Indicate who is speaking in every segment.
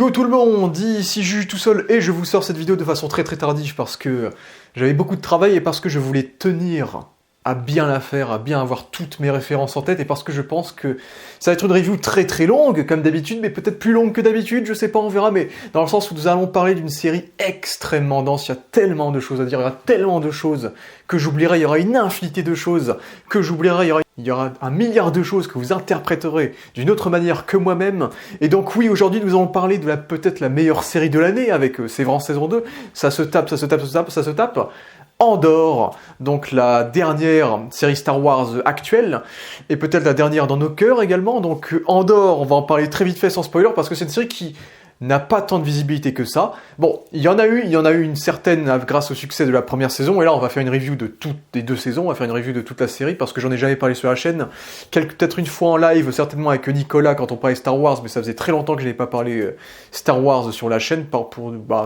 Speaker 1: Yo tout le monde, ici Juju tout seul et je vous sors cette vidéo de façon très tardive parce que j'avais beaucoup de travail et parce que je voulais tenir à bien la faire, à bien avoir toutes mes références en tête et parce que je pense que ça va être une review très longue comme d'habitude, mais peut-être plus longue que d'habitude, je sais pas, on verra, mais dans le sens où nous allons parler d'une série extrêmement dense, il y a tellement de choses à dire, il y aura tellement de choses que j'oublierai, il y aura une infinité de choses que j'oublierai, il y aura un milliard de choses que vous interpréterez d'une autre manière que moi-même. Et donc oui, aujourd'hui nous allons parler de peut-être la meilleure série de l'année avec Séverance saison 2. Ça se tape. Andor, donc la dernière série Star Wars actuelle, et peut-être la dernière dans nos cœurs également. Donc Andor, on va en parler très vite fait sans spoiler, parce que c'est une série qui n'a pas tant de visibilité que ça. Bon, il y en a eu une certaine grâce au succès de la première saison, et là on va faire une review de toutes les deux saisons, on va faire une review de toute la série, parce que j'en ai jamais parlé sur la chaîne, peut-être une fois en live, certainement avec Nicolas quand on parlait Star Wars, mais ça faisait très longtemps que je n'avais pas parlé Star Wars sur la chaîne,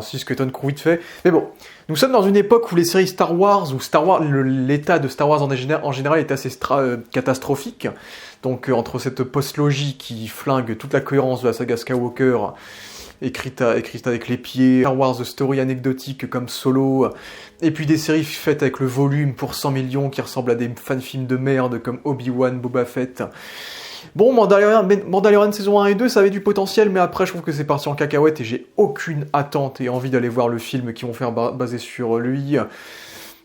Speaker 1: si ce que ton coup vite fait. Mais bon, nous sommes dans une époque où les séries Star Wars, l'état de Star Wars en général est assez catastrophique, donc entre cette post-logie qui flingue toute la cohérence de la saga Skywalker, écrite avec les pieds, Star Wars story anecdotiques comme Solo, et puis des séries faites avec le volume pour 100 millions qui ressemblent à des fan-films de merde comme Obi-Wan, Boba Fett. Bon, Mandalorian saison 1 et 2, ça avait du potentiel, mais après je trouve que c'est parti en cacahuète et j'ai aucune attente et envie d'aller voir le film qu'ils vont faire basé sur lui.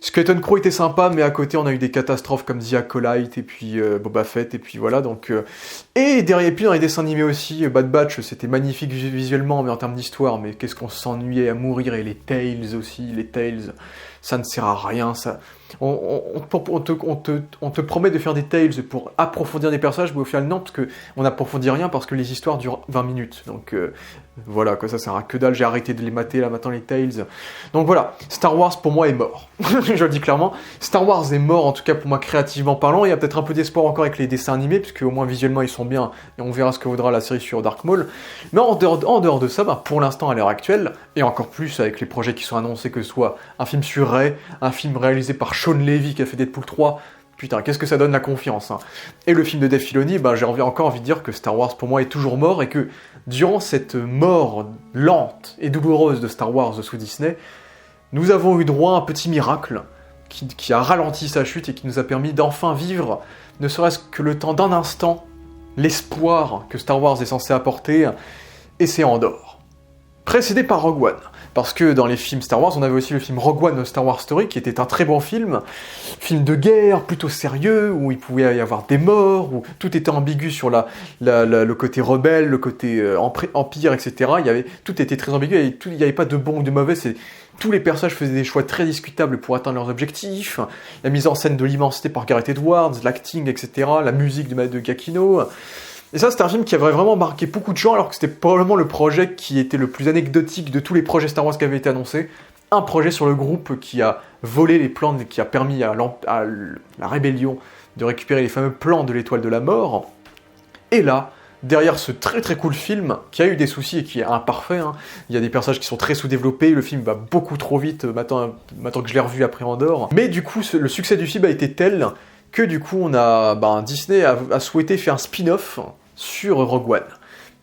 Speaker 1: Skeleton Crew était sympa, mais à côté on a eu des catastrophes comme The Acolyte et puis Boba Fett, et puis voilà, donc... Et puis dans les dessins animés aussi, Bad Batch, c'était magnifique visuellement, mais en termes d'histoire, mais qu'est-ce qu'on s'ennuyait à mourir, et les Tales aussi, ça ne sert à rien, ça... On te promet de faire des Tales pour approfondir des personnages, mais au final non, parce qu'on n'approfondit rien, parce que les histoires durent 20 minutes, donc voilà, quoi, ça sert à que dalle, j'ai arrêté de les mater là maintenant, les Tales. Donc voilà, Star Wars pour moi est mort, je le dis clairement, Star Wars est mort, en tout cas pour moi créativement parlant, il y a peut-être un peu d'espoir encore avec les dessins animés, puisque au moins visuellement ils sont bien, et on verra ce que vaudra la série sur Dark Maul, mais en dehors de ça, pour l'instant à l'heure actuelle, et encore plus avec les projets qui sont annoncés, que ce soit un film sur Rey, un film réalisé par Sean Levy qui a fait Deadpool 3, putain, qu'est-ce que ça donne la confiance, hein. Et le film de Dave Filoni, j'ai encore envie de dire que Star Wars pour moi est toujours mort, et que durant cette mort lente et douloureuse de Star Wars sous Disney, nous avons eu droit à un petit miracle qui a ralenti sa chute et qui nous a permis d'enfin vivre, ne serait-ce que le temps d'un instant, l'espoir que Star Wars est censé apporter, et c'est Andor. Précédé par Rogue One. Parce que dans les films Star Wars, on avait aussi le film Rogue One, Star Wars Story, qui était un très bon film de guerre, plutôt sérieux, où il pouvait y avoir des morts, où tout était ambigu sur le côté rebelle, le côté empire, etc. Tout était très ambigu, il n'y avait pas de bon ou de mauvais, tous les personnages faisaient des choix très discutables pour atteindre leurs objectifs, la mise en scène de l'immensité par Gareth Edwards, l'acting, etc., la musique de Giacchino. Et ça, c'était un film qui avait vraiment marqué beaucoup de gens, alors que c'était probablement le projet qui était le plus anecdotique de tous les projets Star Wars qui avaient été annoncés. Un projet sur le groupe qui a volé les plans, qui a permis à la rébellion de récupérer les fameux plans de l'étoile de la mort. Et là, derrière ce très cool film, qui a eu des soucis et qui est imparfait, hein, il y a des personnages qui sont très sous-développés, le film va beaucoup trop vite, maintenant que je l'ai revu après Andor. Mais du coup, le succès du film a été tel que du coup, Disney a souhaité faire un spin-off sur Rogue One.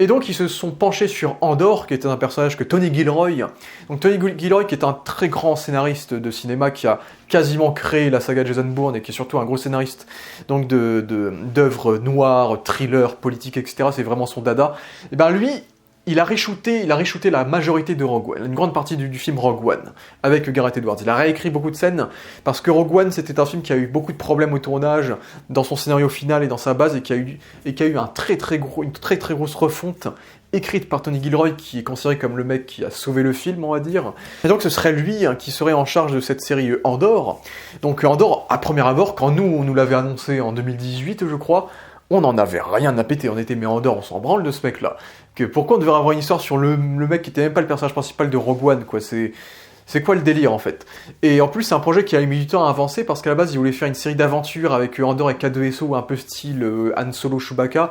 Speaker 1: Et donc ils se sont penchés sur Andor, qui était un personnage que Tony Gilroy. Donc Tony Gilroy, qui est un très grand scénariste de cinéma, qui a quasiment créé la saga Jason Bourne, et qui est surtout un gros scénariste donc d'œuvres noires, thrillers, politiques, etc. C'est vraiment son dada. Et lui, il a reshooté la majorité de Rogue One, une grande partie du film Rogue One, avec Gareth Edwards. Il a réécrit beaucoup de scènes, parce que Rogue One, c'était un film qui a eu beaucoup de problèmes au tournage, dans son scénario final et dans sa base, et qui a eu une très grosse refonte, écrite par Tony Gilroy, qui est considéré comme le mec qui a sauvé le film, on va dire. Et donc ce serait lui qui serait en charge de cette série Andor. Donc Andor, à premier abord, quand on nous l'avait annoncé en 2018, je crois, on n'en avait rien à péter, on était mais Andor, on s'en branle de ce mec-là. Pourquoi on devrait avoir une histoire sur le mec qui était même pas le personnage principal de Rogue One, quoi, c'est quoi le délire, en fait? Et en plus, c'est un projet qui a mis du temps à avancer, parce qu'à la base, il voulait faire une série d'aventures avec Andor et K2SO, un peu style Han Solo, Chewbacca.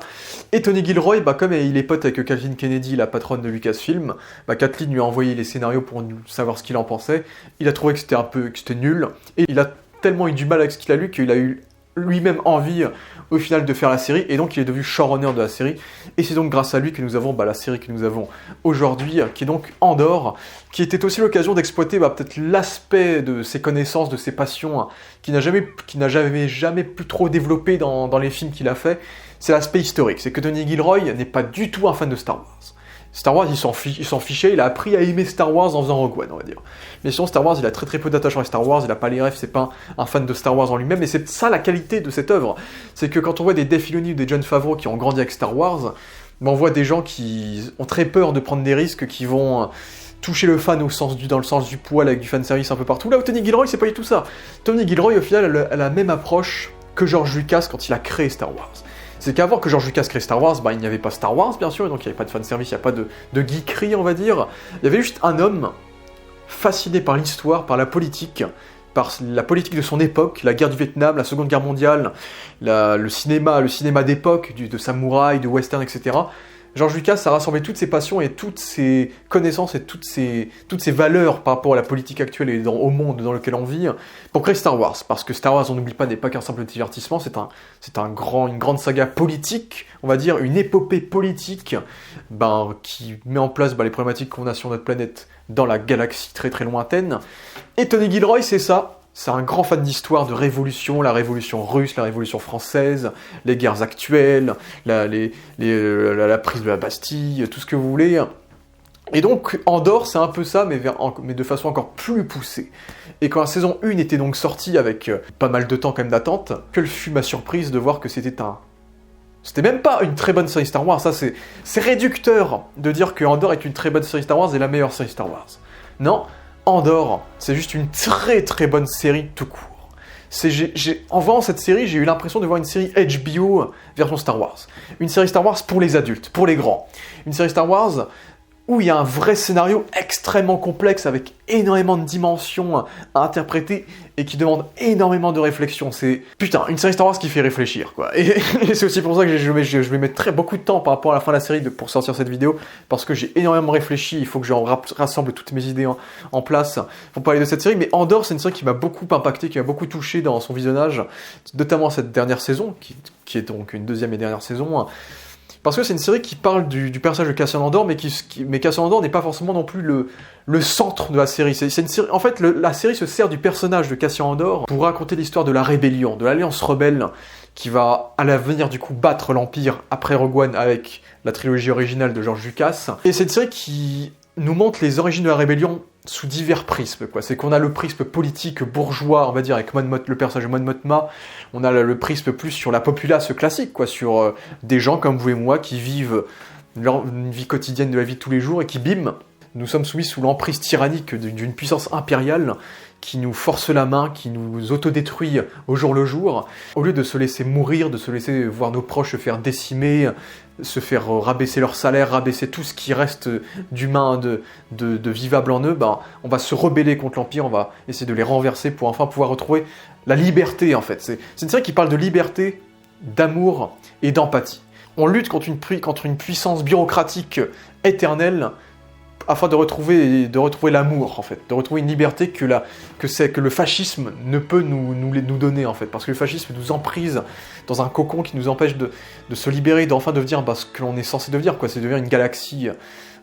Speaker 1: Et Tony Gilroy, comme il est pote avec Kathleen Kennedy, la patronne de Lucasfilm, Kathleen lui a envoyé les scénarios pour savoir ce qu'il en pensait. Il a trouvé que c'était nul, et il a tellement eu du mal avec ce qu'il a lu qu'il a eu lui-même envie au final de faire la série, et donc il est devenu showrunner de la série, et c'est donc grâce à lui que nous avons la série que nous avons aujourd'hui, qui est donc Andor, qui était aussi l'occasion d'exploiter peut-être l'aspect de ses connaissances, de ses passions, qui n'a jamais pu trop développé dans les films qu'il a fait, c'est l'aspect historique, c'est que Tony Gilroy n'est pas du tout un fan de Star Wars. Star Wars, il s'en fichait, il a appris à aimer Star Wars en faisant Rogue One, on va dire. Mais sinon, Star Wars, il a très peu d'attachement à Star Wars, il a pas les rêves, c'est pas un fan de Star Wars en lui-même, et c'est ça la qualité de cette œuvre. C'est que quand on voit des Dave Filoni ou des Jon Favreau qui ont grandi avec Star Wars, on voit des gens qui ont très peur de prendre des risques, qui vont toucher le fan dans le sens du poil avec du fanservice un peu partout. Là où Tony Gilroy, c'est pas du tout ça. Tony Gilroy, au final, a la même approche que George Lucas quand il a créé Star Wars. C'est qu'avant que George Lucas crée Star Wars, il n'y avait pas Star Wars, bien sûr, et donc il n'y avait pas de fanservice, il n'y a pas de geekerie, on va dire. Il y avait juste un homme fasciné par l'histoire, par la politique de son époque, la guerre du Vietnam, la Seconde Guerre mondiale, le cinéma d'époque, de samouraï, de western, etc. George Lucas a rassemblé toutes ses passions et toutes ses connaissances et toutes ses valeurs par rapport à la politique actuelle et au monde dans lequel on vit pour créer Star Wars. Parce que Star Wars, on n'oublie pas, n'est pas qu'un simple divertissement, c'est une grande saga politique, on va dire, une épopée politique qui met en place les problématiques qu'on a sur notre planète dans la galaxie très très lointaine. Et Tony Gilroy, c'est ça. C'est un grand fan d'histoire, de révolution, la révolution russe, la révolution française, les guerres actuelles, la prise de la Bastille, tout ce que vous voulez. Et donc, Andor, c'est un peu ça, mais de façon encore plus poussée. Et quand la saison 1 était donc sortie avec pas mal de temps quand même d'attente, quelle fut ma surprise de voir que c'était même pas une très bonne série Star Wars, ça c'est réducteur de dire que Andor est une très bonne série Star Wars et la meilleure série Star Wars. Non, Andor, c'est juste une très très bonne série tout court. En voyant cette série, j'ai eu l'impression de voir une série HBO version Star Wars. Une série Star Wars pour les adultes, pour les grands. Une série Star Wars où il y a un vrai scénario extrêmement complexe avec énormément de dimensions à interpréter et qui demande énormément de réflexion. C'est, une série Star Wars qui fait réfléchir, quoi. Et c'est aussi pour ça que je vais mettre beaucoup de temps par rapport à la fin de la série pour sortir cette vidéo, parce que j'ai énormément réfléchi, il faut que je rassemble toutes mes idées en place pour parler de cette série. Mais Andor, c'est une série qui m'a beaucoup impacté, qui m'a beaucoup touché dans son visionnage, notamment cette dernière saison, qui est donc une deuxième et dernière saison, parce que c'est une série qui parle du personnage de Cassian Andor, mais Cassian Andor n'est pas forcément non plus le centre de la série. C'est une série. En fait, la série se sert du personnage de Cassian Andor pour raconter l'histoire de la rébellion, de l'Alliance rebelle, qui va à l'avenir du coup battre l'Empire après Rogue One avec la trilogie originale de George Lucas. Et c'est une série qui nous montre les origines de la rébellion sous divers prismes, quoi. C'est qu'on a le prisme politique bourgeois, on va dire, avec le personnage de Mon Mothma. On a le prisme plus sur la populace classique, quoi, sur des gens comme vous et moi qui vivent une vie quotidienne de la vie de tous les jours et qui, bim, nous sommes soumis sous l'emprise tyrannique d'une puissance impériale qui nous force la main, qui nous autodétruit au jour le jour, au lieu de se laisser mourir, de se laisser voir nos proches se faire décimer, se faire rabaisser leur salaire, rabaisser tout ce qui reste d'humain, de vivable en eux, on va se rebeller contre l'Empire, on va essayer de les renverser pour enfin pouvoir retrouver la liberté, en fait. C'est une série qui parle de liberté, d'amour et d'empathie. On lutte contre une puissance bureaucratique éternelle, afin de retrouver l'amour, en fait, de retrouver une liberté que le fascisme ne peut nous donner, en fait, parce que le fascisme nous emprise dans un cocon qui nous empêche de se libérer, d'enfin devenir ce que l'on est censé devenir, quoi. C'est devenir une galaxie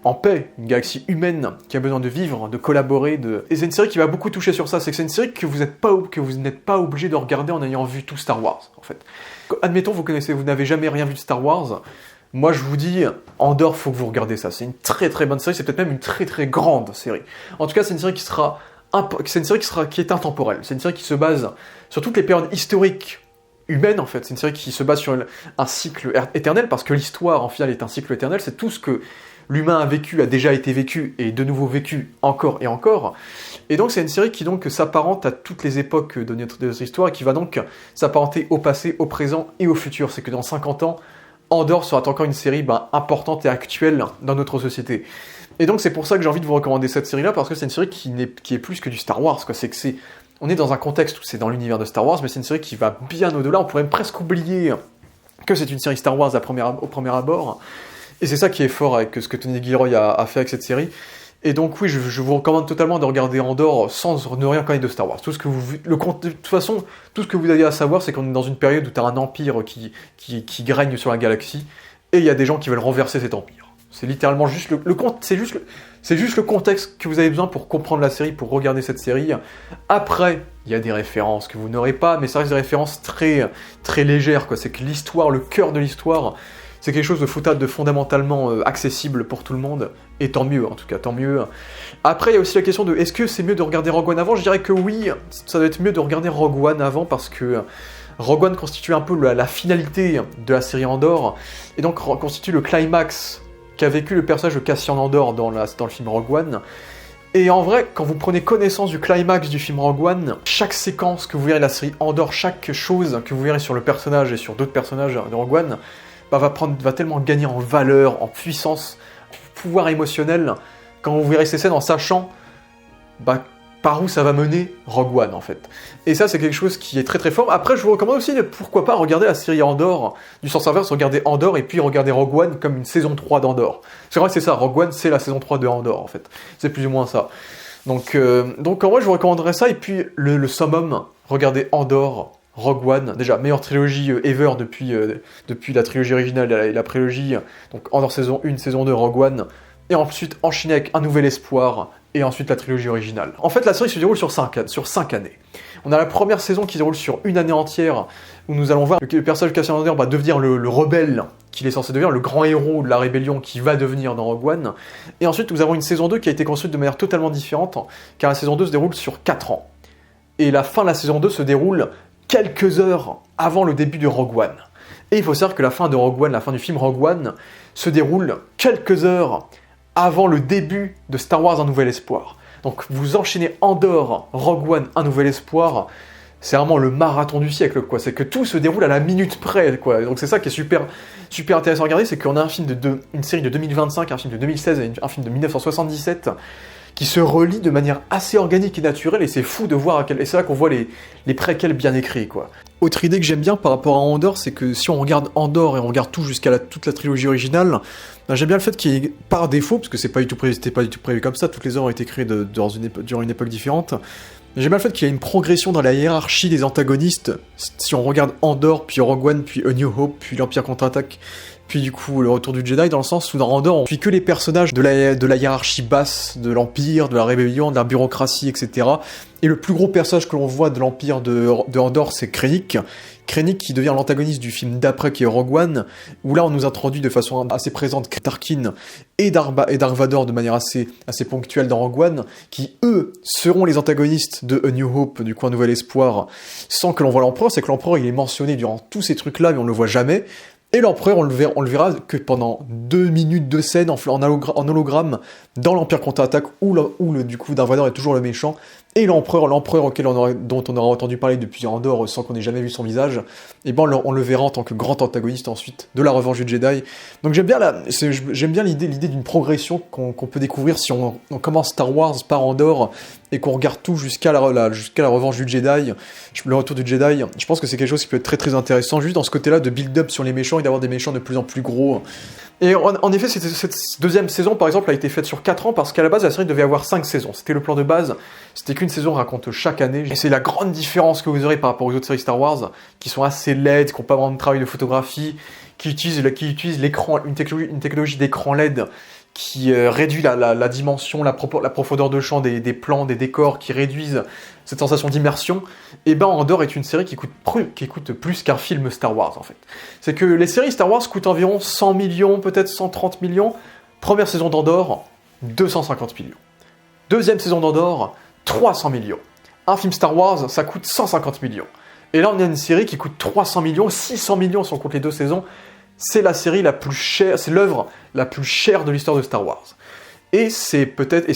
Speaker 1: en paix, une galaxie humaine qui a besoin de vivre, de collaborer, Et c'est une série qui m'a beaucoup touché sur ça, c'est que c'est une série que vous n'êtes pas obligé de regarder en ayant vu tout Star Wars, en fait. Admettons, vous n'avez jamais rien vu de Star Wars. Moi, je vous dis, Andor, faut que vous regardez ça. C'est une très très bonne série, c'est peut-être même une très très grande série. En tout cas, c'est une série qui est intemporelle. C'est une série qui se base sur toutes les périodes historiques humaines, en fait. C'est une série qui se base sur un cycle éternel, parce que l'histoire, en final, est un cycle éternel. C'est tout ce que l'humain a vécu, a déjà été vécu, et de nouveau vécu encore et encore. Et donc, c'est une série qui donc s'apparente à toutes les époques de notre histoire, et qui va donc s'apparenter au passé, au présent et au futur. C'est que dans 50 ans, Andor sera encore une série importante et actuelle dans notre société. Et donc c'est pour ça que j'ai envie de vous recommander cette série-là, parce que c'est une série qui est plus que du Star Wars, quoi. On est dans un contexte où c'est dans l'univers de Star Wars, mais c'est une série qui va bien au-delà. On pourrait même presque oublier que c'est une série Star Wars au premier abord. Et c'est ça qui est fort avec ce que Tony Gilroy a fait avec cette série. Et donc oui, je vous recommande totalement de regarder Andor sans ne rien connaître de Star Wars. De toute façon, tout ce que vous avez à savoir, c'est qu'on est dans une période où tu as un empire qui règne sur la galaxie, et il y a des gens qui veulent renverser cet empire. C'est littéralement juste c'est juste le contexte que vous avez besoin pour comprendre la série, pour regarder cette série. Après, il y a des références que vous n'aurez pas, mais ça reste des références très, très légères, quoi. C'est que l'histoire, le cœur de l'histoire, c'est quelque chose de fondamentalement accessible pour tout le monde, et tant mieux, en tout cas, tant mieux. Après, il y a aussi la question de, est-ce que c'est mieux de regarder Rogue One avant ? Je dirais que oui, ça doit être mieux de regarder Rogue One avant, parce que Rogue One constitue un peu la finalité de la série Andor, et donc constitue le climax qu'a vécu le personnage de Cassian Andor dans le film Rogue One. Et en vrai, quand vous prenez connaissance du climax du film Rogue One, chaque séquence que vous verrez de la série Andor, chaque chose que vous verrez sur le personnage et sur d'autres personnages de Rogue One, va tellement gagner en valeur, en puissance, en pouvoir émotionnel, quand vous verrez ces scènes en sachant par où ça va mener Rogue One, en fait. Et ça, c'est quelque chose qui est très très fort. Après, je vous recommande aussi, pourquoi pas, regarder la série Andor, du sens inverse, regarder Andor, et puis regarder Rogue One comme une saison 3 d'Andor. C'est vrai, c'est ça, Rogue One, c'est la saison 3 de Andor, en fait. C'est plus ou moins ça. Donc en vrai, je vous recommanderais ça, et puis le summum, regardez Andor, Rogue One, déjà, meilleure trilogie ever depuis la trilogie originale et la prélogie, donc Andor saison 1, saison 2, Rogue One, et ensuite enchaîner avec Un Nouvel Espoir, et ensuite la trilogie originale. En fait, la série se déroule sur 5 années. On a la première saison qui se déroule sur une année entière, où nous allons voir le personnage de Cassian Andor devenir le rebelle qu'il est censé devenir, le grand héros de la rébellion qui va devenir dans Rogue One. Et ensuite, nous avons une saison 2 qui a été construite de manière totalement différente, car la saison 2 se déroule sur 4 ans. Et la fin de la saison 2 se déroule quelques heures avant le début de Rogue One. Et il faut savoir que la fin de Rogue One, la fin du film Rogue One, se déroule quelques heures avant le début de Star Wars Un Nouvel Espoir. Donc vous enchaînez Andor, Rogue One, Un Nouvel Espoir, c'est vraiment le marathon du siècle, quoi. C'est que tout se déroule à la minute près, quoi. Donc c'est ça qui est super, super intéressant à regarder, c'est qu'on a une série de 2025, un film de 2016 et un film de 1977 qui se relient de manière assez organique et naturelle, et c'est fou de voir et c'est là qu'on voit les préquels bien écrits, quoi. Autre idée que j'aime bien par rapport à Andor, c'est que si on regarde Andor et on regarde tout jusqu'à toute la trilogie originale, j'aime bien le fait qu'il y ait, par défaut, parce que c'était pas du tout prévu comme ça, toutes les œuvres ont été créées durant une époque différente, j'aime bien le fait qu'il y ait une progression dans la hiérarchie des antagonistes. Si on regarde Andor, puis Rogue One, puis A New Hope, puis l'Empire contre-attaque, puis du coup le Retour du Jedi, dans le sens où dans Andor on suit que les personnages de la hiérarchie basse de l'Empire, de la rébellion, de la bureaucratie, etc. Et le plus gros personnage que l'on voit de l'Empire de Andor, c'est Krennic. Krennic qui devient l'antagoniste du film d'après qui est Rogue One, où là on nous introduit de façon assez présente Tarkin et Darth Vader de manière assez ponctuelle dans Rogue One, qui eux seront les antagonistes de A New Hope, du coup Un Nouvel Espoir, sans que l'on voit l'Empereur. C'est que l'Empereur il est mentionné durant tous ces trucs là mais on le voit jamais. Et l'Empereur, on le verra que pendant 2 minutes de scène en hologramme dans l'Empire contre-attaque, où du coup Darth Vader est toujours le méchant, et l'Empereur dont on aura entendu parler depuis Andor sans qu'on ait jamais vu son visage, et ben on le verra en tant que grand antagoniste ensuite de la Revanche du Jedi. Donc j'aime bien l'idée d'une progression qu'on peut découvrir si on commence Star Wars par Andor et qu'on regarde tout jusqu'à la Revanche du Jedi, le Retour du Jedi. Je pense que c'est quelque chose qui peut être très très intéressant juste dans ce côté-là de build-up sur les méchants et d'avoir des méchants de plus en plus gros. Et en effet, cette deuxième saison, par exemple, a été faite sur 4 ans parce qu'à la base, la série devait avoir 5 saisons. C'était le plan de base, c'était qu'une saison raconte chaque année. Et c'est la grande différence que vous aurez par rapport aux autres séries Star Wars, qui sont assez laides, qui n'ont pas vraiment de travail de photographie, qui utilisent l'écran, une technologie d'écran LED qui réduit la dimension, la profondeur de champ des plans, des décors, qui réduisent cette sensation d'immersion. Et ben Andor est une série qui coûte plus qu'un film Star Wars, en fait. C'est que les séries Star Wars coûtent environ 100 millions, peut-être 130 millions. Première saison d'Andor, 250 millions. Deuxième saison d'Andor, 300 millions. Un film Star Wars, ça coûte 150 millions. Et là, on a une série qui coûte 300 millions, 600 millions si on compte les 2 saisons. C'est la série la plus chère, c'est l'œuvre la plus chère de l'histoire de Star Wars. Et c'est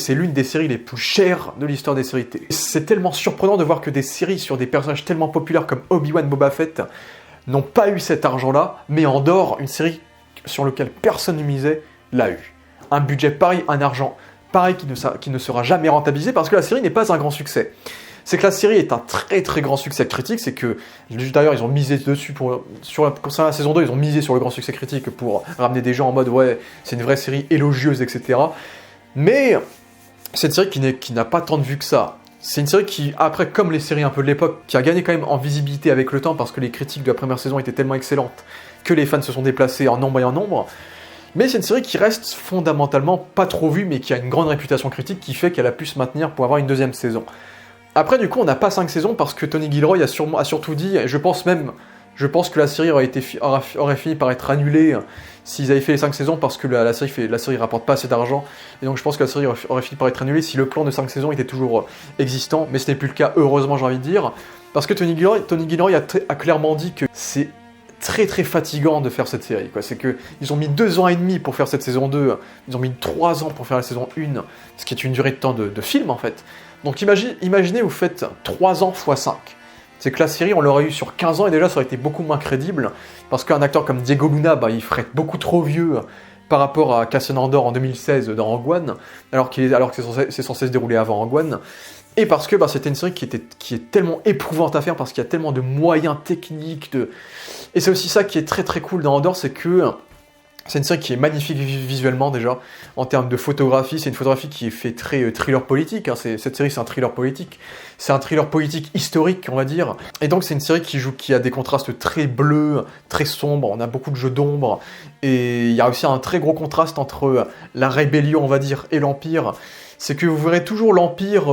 Speaker 1: l'une des séries les plus chères de l'histoire des séries télé. C'est tellement surprenant de voir que des séries sur des personnages tellement populaires comme Obi-Wan, Boba Fett n'ont pas eu cet argent-là, mais Andor, une série sur laquelle personne ne misait, l'a eu. Un budget pareil, un argent pareil qui ne sera jamais rentabilisé parce que la série n'est pas un grand succès. C'est que la série est un très très grand succès critique, c'est que, d'ailleurs ils ont misé dessus, concernant la saison 2, ils ont misé sur le grand succès critique pour ramener des gens en mode ouais, c'est une vraie série élogieuse, etc. Mais c'est une série qui n'a pas tant de vues que ça. C'est une série qui, après, comme les séries un peu de l'époque, qui a gagné quand même en visibilité avec le temps parce que les critiques de la première saison étaient tellement excellentes que les fans se sont déplacés en nombre et en nombre. Mais c'est une série qui reste fondamentalement pas trop vue, mais qui a une grande réputation critique qui fait qu'elle a pu se maintenir pour avoir une deuxième saison. Après, du coup, on n'a pas 5 saisons parce que Tony Gilroy a surtout dit, et je pense que la série aurait fini par être annulée s'ils avaient fait les 5 saisons parce que la série rapporte pas assez d'argent. Et donc je pense que la série aurait fini par être annulée si le plan de 5 saisons était toujours existant. Mais ce n'est plus le cas, heureusement, j'ai envie de dire. Parce que Tony Gilroy a clairement dit que c'est très très fatigant de faire cette série, quoi. C'est que ils ont mis 2 ans et demi pour faire cette saison 2, ils ont mis 3 ans pour faire la saison 1, ce qui est une durée de temps de film en fait. Donc imaginez, vous faites 3 ans x 5. C'est que la série, on l'aurait eu sur 15 ans et déjà ça aurait été beaucoup moins crédible, parce qu'un acteur comme Diego Luna, il ferait beaucoup trop vieux par rapport à Cassian Andor en 2016 dans Rogue One, alors que c'est censé se dérouler avant Rogue One. Et parce que c'était une série qui est tellement éprouvante à faire, parce qu'il y a tellement de moyens techniques, Et c'est aussi ça qui est très très cool dans Andor, c'est que c'est une série qui est magnifique visuellement déjà, en termes de photographie, c'est une photographie qui est fait très thriller politique, cette série c'est un thriller politique, c'est un thriller politique historique on va dire, et donc c'est une série qui a des contrastes très bleus, très sombres, on a beaucoup de jeux d'ombre, et il y a aussi un très gros contraste entre la rébellion on va dire et l'Empire. C'est que vous verrez toujours l'Empire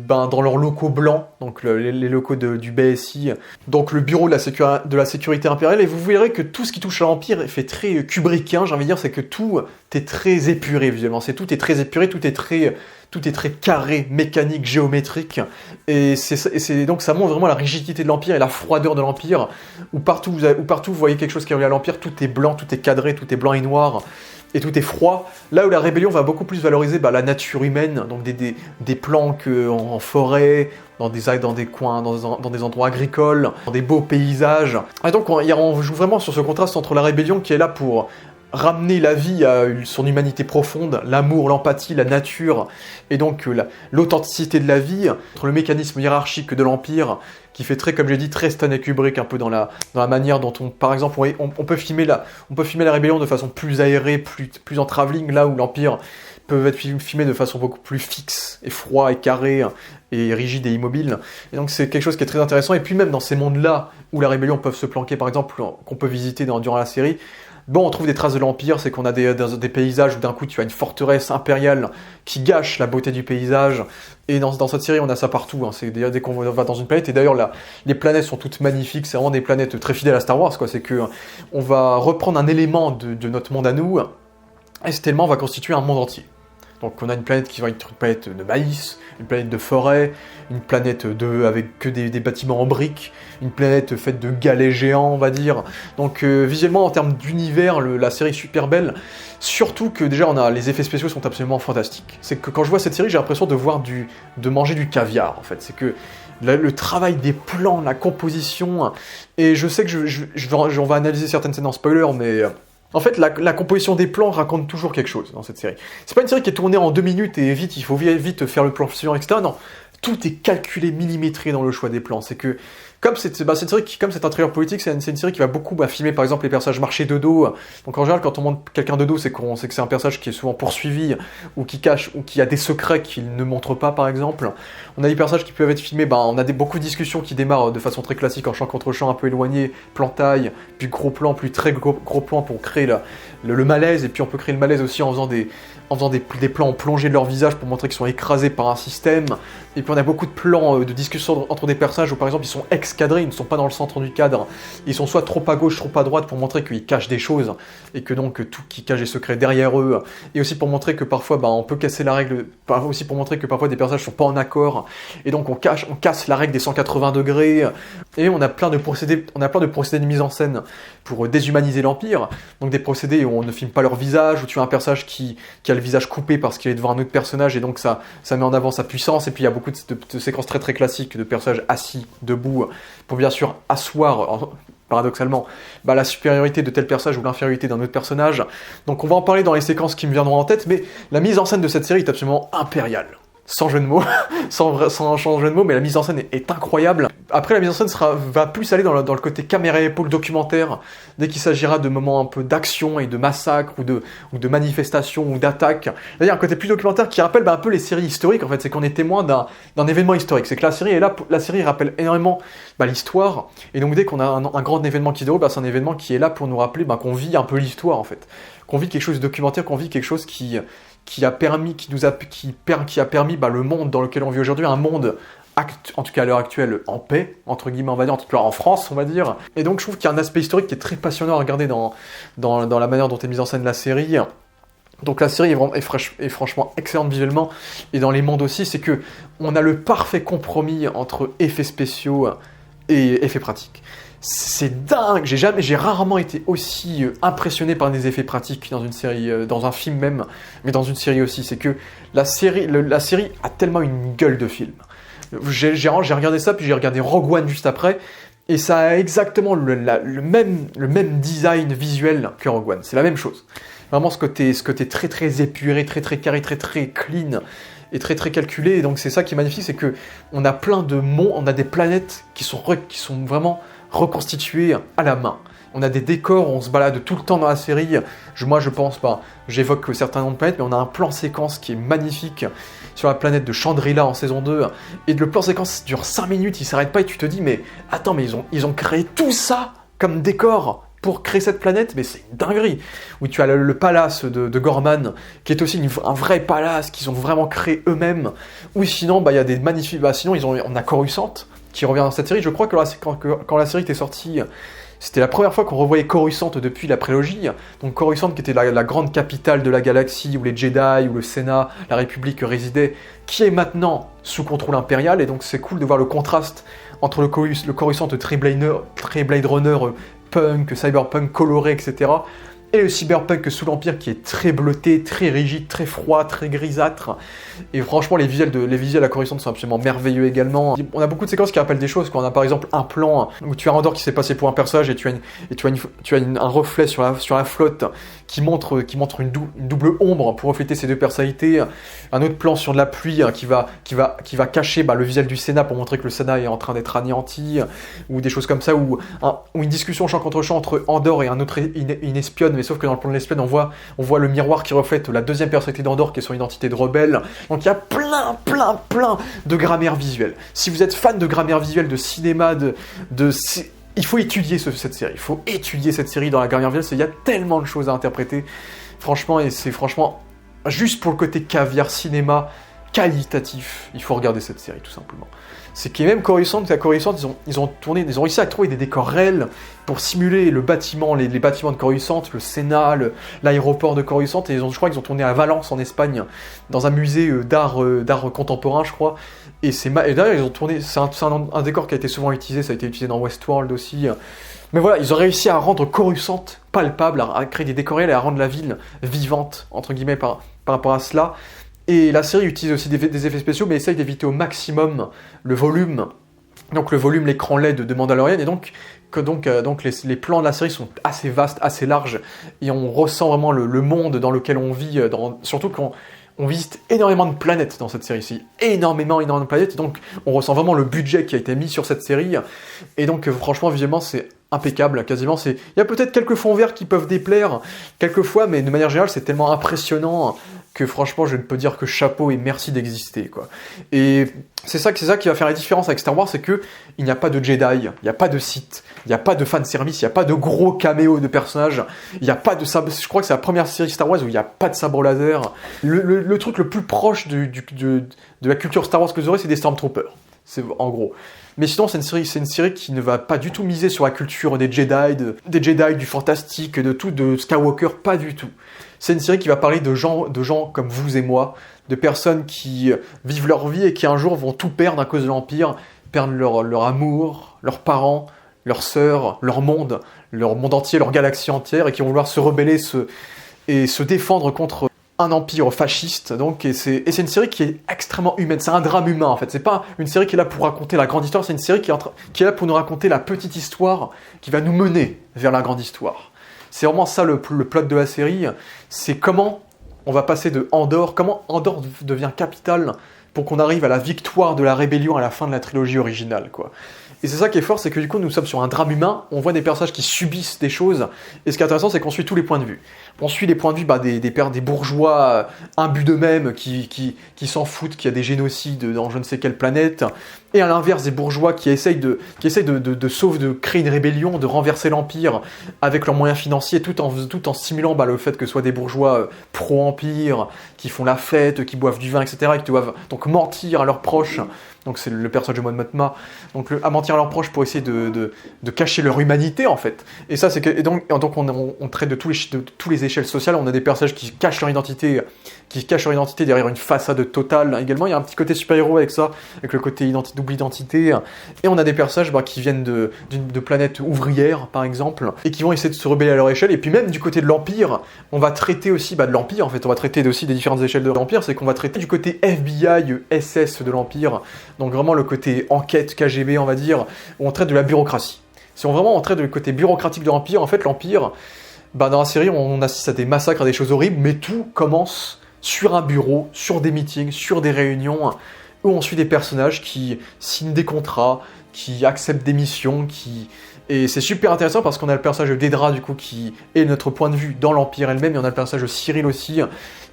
Speaker 1: dans leurs locaux blancs, donc les locaux du BSI, donc le bureau de la sécurité impériale, et vous verrez que tout ce qui touche à l'Empire fait très kubrickien, j'ai envie de dire, c'est que tout est très épuré visuellement, tout est très épuré, tout est très carré, mécanique, géométrique, et donc ça montre vraiment la rigidité de l'Empire et la froideur de l'Empire, où partout vous voyez quelque chose qui est relié à l'Empire, tout est blanc, tout est cadré, tout est blanc et noir, et tout est froid, là où la rébellion va beaucoup plus valoriser la nature humaine, donc des plans en forêt, dans des coins, dans des endroits agricoles, dans des beaux paysages. Et donc on joue vraiment sur ce contraste entre la rébellion qui est là pour ramener la vie à son humanité profonde, l'amour, l'empathie, la nature, et donc l'authenticité de la vie, entre le mécanisme hiérarchique de l'Empire, qui fait très, comme j'ai dit, très Stanley Kubrick, un peu dans la manière dont par exemple, on peut filmer la rébellion de façon plus aérée, plus en travelling, là où l'Empire peut être filmé de façon beaucoup plus fixe, et froid, et carré, et rigide et immobile. Et donc c'est quelque chose qui est très intéressant, et puis même dans ces mondes-là, où la rébellion peut se planquer, par exemple, qu'on peut visiter durant la série, on trouve des traces de l'Empire, c'est qu'on a des paysages où d'un coup tu as une forteresse impériale qui gâche la beauté du paysage, et dans cette série on a ça partout, c'est dès qu'on va dans une planète, et d'ailleurs les planètes sont toutes magnifiques, c'est vraiment des planètes très fidèles à Star Wars, c'est que on va reprendre un élément de notre monde à nous, et cet élément va constituer un monde entier. Donc on a une planète qui va être une planète de maïs, une planète de forêt, une planète avec que des bâtiments en briques, une planète faite de galets géants, on va dire. Donc visuellement, en termes d'univers, la série est super belle. Surtout que déjà, les effets spéciaux sont absolument fantastiques. C'est que quand je vois cette série, j'ai l'impression de manger du caviar, en fait. C'est que le travail des plans, la composition, et je sais que on va analyser certaines scènes en spoiler, mais... En fait, la composition des plans raconte toujours quelque chose dans cette série. C'est pas une série qui est tournée en 2 minutes et il faut vite faire le plan suivant, etc. Non, tout est calculé, millimétré dans le choix des plans. C'est que, comme c'est une série comme c'est un thriller politique, c'est une série qui va beaucoup filmer par exemple les personnages marcher de dos. Donc en général, quand on montre quelqu'un de dos, c'est que c'est un personnage qui est souvent poursuivi ou qui cache ou qui a des secrets qu'il ne montre pas, par exemple. On a des personnages qui peuvent être filmés. On a beaucoup de discussions qui démarrent de façon très classique en champ contre champ, un peu éloigné, plan taille, puis gros plan, puis très gros plan pour créer le malaise. Et puis on peut créer le malaise aussi en faisant des plans en plongée de leur visage pour montrer qu'ils sont écrasés par un système. Et puis on a beaucoup de plans de discussion entre des personnages où par exemple ils sont cadrés, ils ne sont pas dans le centre du cadre, ils sont soit trop à gauche, trop à droite pour montrer qu'ils cachent des choses, et que donc tout qui cache des secrets derrière eux, et aussi pour montrer que parfois on peut casser la règle, aussi pour montrer que parfois des personnages sont pas en accord, et donc on casse la règle des 180 degrés, et on a plein de procédés de mise en scène pour déshumaniser l'Empire, donc des procédés où on ne filme pas leur visage, où tu as un personnage qui a le visage coupé parce qu'il est devant un autre personnage, et donc ça met en avant sa puissance, et puis il y a beaucoup de séquences très très classiques de personnages assis, debout, pour bien sûr asseoir, paradoxalement, la supériorité de tel personnage ou l'infériorité d'un autre personnage. Donc on va en parler dans les séquences qui me viendront en tête, mais la mise en scène de cette série est absolument impériale. sans jeu de mots, sans jeu de mots, mais la mise en scène est incroyable. Après, la mise en scène va plus aller dans le côté caméra épaule documentaire, dès qu'il s'agira de moments un peu d'action et de massacre, ou de manifestation, ou d'attaque. Il y a un côté plus documentaire qui rappelle un peu les séries historiques, en fait, c'est qu'on est témoin d'un événement historique. C'est que la série est là, la série rappelle énormément l'histoire, et donc dès qu'on a un grand événement qui se déroule, c'est un événement qui est là pour nous rappeler qu'on vit un peu l'histoire, en fait. Qu'on vit quelque chose de documentaire, qu'on vit quelque chose qui a permis le monde dans lequel on vit aujourd'hui, un monde, en tout cas à l'heure actuelle, en paix, entre guillemets, on va dire, en tout cas en France, on va dire. Et donc je trouve qu'il y a un aspect historique qui est très passionnant à regarder dans la manière dont est mise en scène la série. Donc la série est franchement excellente visuellement, et dans les mondes aussi, c'est que on a le parfait compromis entre effets spéciaux et effets pratiques. C'est dingue, j'ai rarement été aussi impressionné par des effets pratiques dans une série, dans un film même, mais dans une série aussi. C'est que la série a tellement une gueule de film. J'ai regardé ça, puis j'ai regardé Rogue One juste après, et ça a exactement le même design visuel que Rogue One. C'est la même chose. Vraiment ce côté très très épuré, très très carré, très très clean, et très très calculé. Et donc c'est ça qui est magnifique, c'est que on a plein de mondes, on a des planètes qui sont vraiment reconstituées à la main. On a des décors, on se balade tout le temps dans la série. Moi, je pense pas. J'évoque certains noms de planètes, mais on a un plan séquence qui est magnifique sur la planète de Chandrila en saison 2. Et le plan séquence dure 5 minutes, il s'arrête pas et tu te dis, mais attends, mais ils ont créé tout ça comme décor pour créer cette planète, mais c'est une dinguerie. Où tu as le palace de Gorman, qui est aussi un vrai palace qu'ils ont vraiment créé eux-mêmes. Ou sinon, il y a des magnifiques... sinon, on a Coruscant, qui revient dans cette série. Je crois que quand la série était sortie, c'était la première fois qu'on revoyait Coruscant depuis la prélogie. Donc Coruscant, qui était la grande capitale de la galaxie, où les Jedi, où le Sénat, la République résidaient, qui est maintenant sous contrôle impérial. Et donc c'est cool de voir le contraste entre le Coruscant très Blade Runner, punk, cyberpunk coloré, etc. Et le cyberpunk sous l'Empire qui est très bleuté, très rigide, très froid, très grisâtre. Et franchement, les visuels à Coruscant sont absolument merveilleux également. On a beaucoup de séquences qui rappellent des choses. Quand on a par exemple un plan où tu as Andor qui s'est passé pour un personnage et tu as un reflet sur la flotte qui montre une double ombre pour refléter ces deux personnalités. Un autre plan sur de la pluie qui va cacher le visuel du Sénat pour montrer que le Sénat est en train d'être anéanti. Ou des choses comme ça. Ou une discussion champ contre champ entre Andor et une espionne. Mais sauf que dans le plan de l'espionne, on voit le miroir qui reflète la deuxième personnalité d'Andor qui est son identité de rebelle. Donc il y a plein de grammaire visuelle. Si vous êtes fan de grammaire visuelle, de cinéma, il faut étudier cette série. Il faut étudier cette série dans la grammaire visuelle, parce qu'il y a tellement de choses à interpréter. Franchement, et c'est franchement, juste pour le côté caviar cinéma qualitatif, il faut regarder cette série tout simplement. C'est que même Coruscant, ils ont réussi à trouver des décors réels pour simuler le bâtiment, les bâtiments de Coruscant, le Sénat, l'aéroport de Coruscant, et je crois qu'ils ont tourné à Valence en Espagne, dans un musée d'art contemporain, je crois. Et d'ailleurs, ils ont tourné, c'est un décor qui a été souvent utilisé, ça a été utilisé dans Westworld aussi. Mais voilà, ils ont réussi à rendre Coruscant palpable, à créer des décors réels et à rendre la ville vivante, entre guillemets, par rapport à cela. Et la série utilise aussi des effets spéciaux, mais essaye d'éviter au maximum le volume. Donc le volume, l'écran LED de Mandalorian, et donc les plans de la série sont assez vastes, assez larges, et on ressent vraiment le monde dans lequel on vit, surtout qu'on visite énormément de planètes dans cette série-ci, énormément de planètes, et donc on ressent vraiment le budget qui a été mis sur cette série, et donc franchement, visuellement, c'est impeccable, quasiment. Il y a peut-être quelques fonds verts qui peuvent déplaire, quelquefois, mais de manière générale, c'est tellement impressionnant que franchement, je ne peux dire que chapeau et merci d'exister, quoi. Et c'est ça qui va faire la différence avec Star Wars, c'est que il n'y a pas de Jedi, il n'y a pas de Sith, il n'y a pas de fanservice, il n'y a pas de gros caméos de personnages, il n'y a pas de sabre. Je crois que c'est la première série Star Wars où il n'y a pas de sabre laser. Le truc le plus proche de la culture Star Wars que vous aurez, c'est des Stormtroopers. C'est en gros. Mais sinon, c'est une série qui ne va pas du tout miser sur la culture des Jedi, du fantastique, de Skywalker, pas du tout. C'est une série qui va parler de gens comme vous et moi, de personnes qui vivent leur vie et qui un jour vont tout perdre à cause de l'Empire, perdre leur amour, leurs parents, leurs sœurs, leur monde entier, leur galaxie entière, et qui vont vouloir se rebeller et se défendre contre un empire fasciste. Donc, et c'est une série qui est extrêmement humaine. C'est un drame humain, en fait. C'est pas une série qui est là pour raconter la grande histoire, c'est une série qui est là pour nous raconter la petite histoire qui va nous mener vers la grande histoire. C'est vraiment ça le plot de la série. C'est comment on va passer de Andor, comment Andor devient capitale pour qu'on arrive à la victoire de la rébellion à la fin de la trilogie originale, quoi. Et c'est ça qui est fort, c'est que du coup nous sommes sur un drame humain, on voit des personnages qui subissent des choses, et ce qui est intéressant c'est qu'on suit tous les points de vue. On suit les points de vue des bourgeois imbus d'eux-mêmes qui s'en foutent qu'il y a des génocides dans je ne sais quelle planète, et à l'inverse des bourgeois qui essayent de créer une rébellion, de renverser l'Empire avec leurs moyens financiers, tout en stimulant le fait que ce soit des bourgeois pro-Empire, qui font la fête, qui boivent du vin, etc., et qui doivent donc mentir à leurs proches. Donc c'est le personnage de Mon Mothma, donc à mentir à leurs proches pour essayer de cacher leur humanité en fait. Et ça c'est que donc on traite de tous les échelles sociales. On a des personnages qui cachent leur identité derrière une façade totale. Également il y a un petit côté super-héros avec ça, avec le côté double identité. Et on a des personnages qui viennent de planètes ouvrières par exemple et qui vont essayer de se rebeller à leur échelle. Et puis même du côté de l'Empire, on va traiter aussi de l'Empire en fait. On va traiter aussi des différentes échelles de l'Empire. C'est qu'on va traiter du côté FBI, SS de l'Empire. Donc vraiment le côté enquête KGB, on va dire, où on traite de la bureaucratie. Si on traite du côté bureaucratique de l'Empire, en fait l'Empire, dans la série on assiste à des massacres, à des choses horribles, mais tout commence sur un bureau, sur des meetings, sur des réunions, où on suit des personnages qui signent des contrats, qui acceptent des missions, Et c'est super intéressant parce qu'on a le personnage de Dedra du coup qui est notre point de vue dans l'Empire elle-même, et on a le personnage de Cyril aussi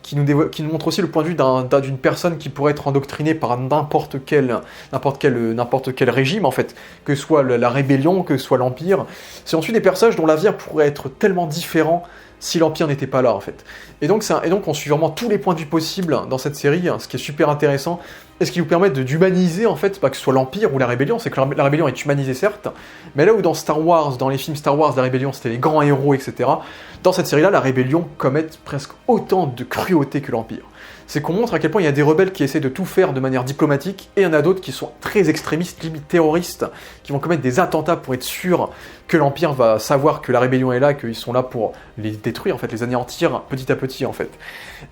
Speaker 1: qui nous montre aussi le point de vue d'une personne qui pourrait être endoctrinée par n'importe quel régime en fait, que ce soit la rébellion, que ce soit l'Empire. C'est ensuite des personnages dont l'avenir pourrait être tellement différent si l'Empire n'était pas là en fait. Et donc on suit vraiment tous les points de vue possibles dans cette série, ce qui est super intéressant, et ce qui vous permet d'humaniser en fait, que ce soit l'Empire ou la rébellion. C'est que la rébellion est humanisée certes, mais là où dans Star Wars, dans les films Star Wars, la rébellion c'était les grands héros, etc. Dans cette série-là, la rébellion commet presque autant de cruauté que l'Empire. C'est qu'on montre à quel point il y a des rebelles qui essaient de tout faire de manière diplomatique, et il y en a d'autres qui sont très extrémistes, limite terroristes, qui vont commettre des attentats pour être sûrs que l'Empire va savoir que la rébellion est là, qu'ils sont là pour les détruire, en fait, les anéantir petit à petit, en fait.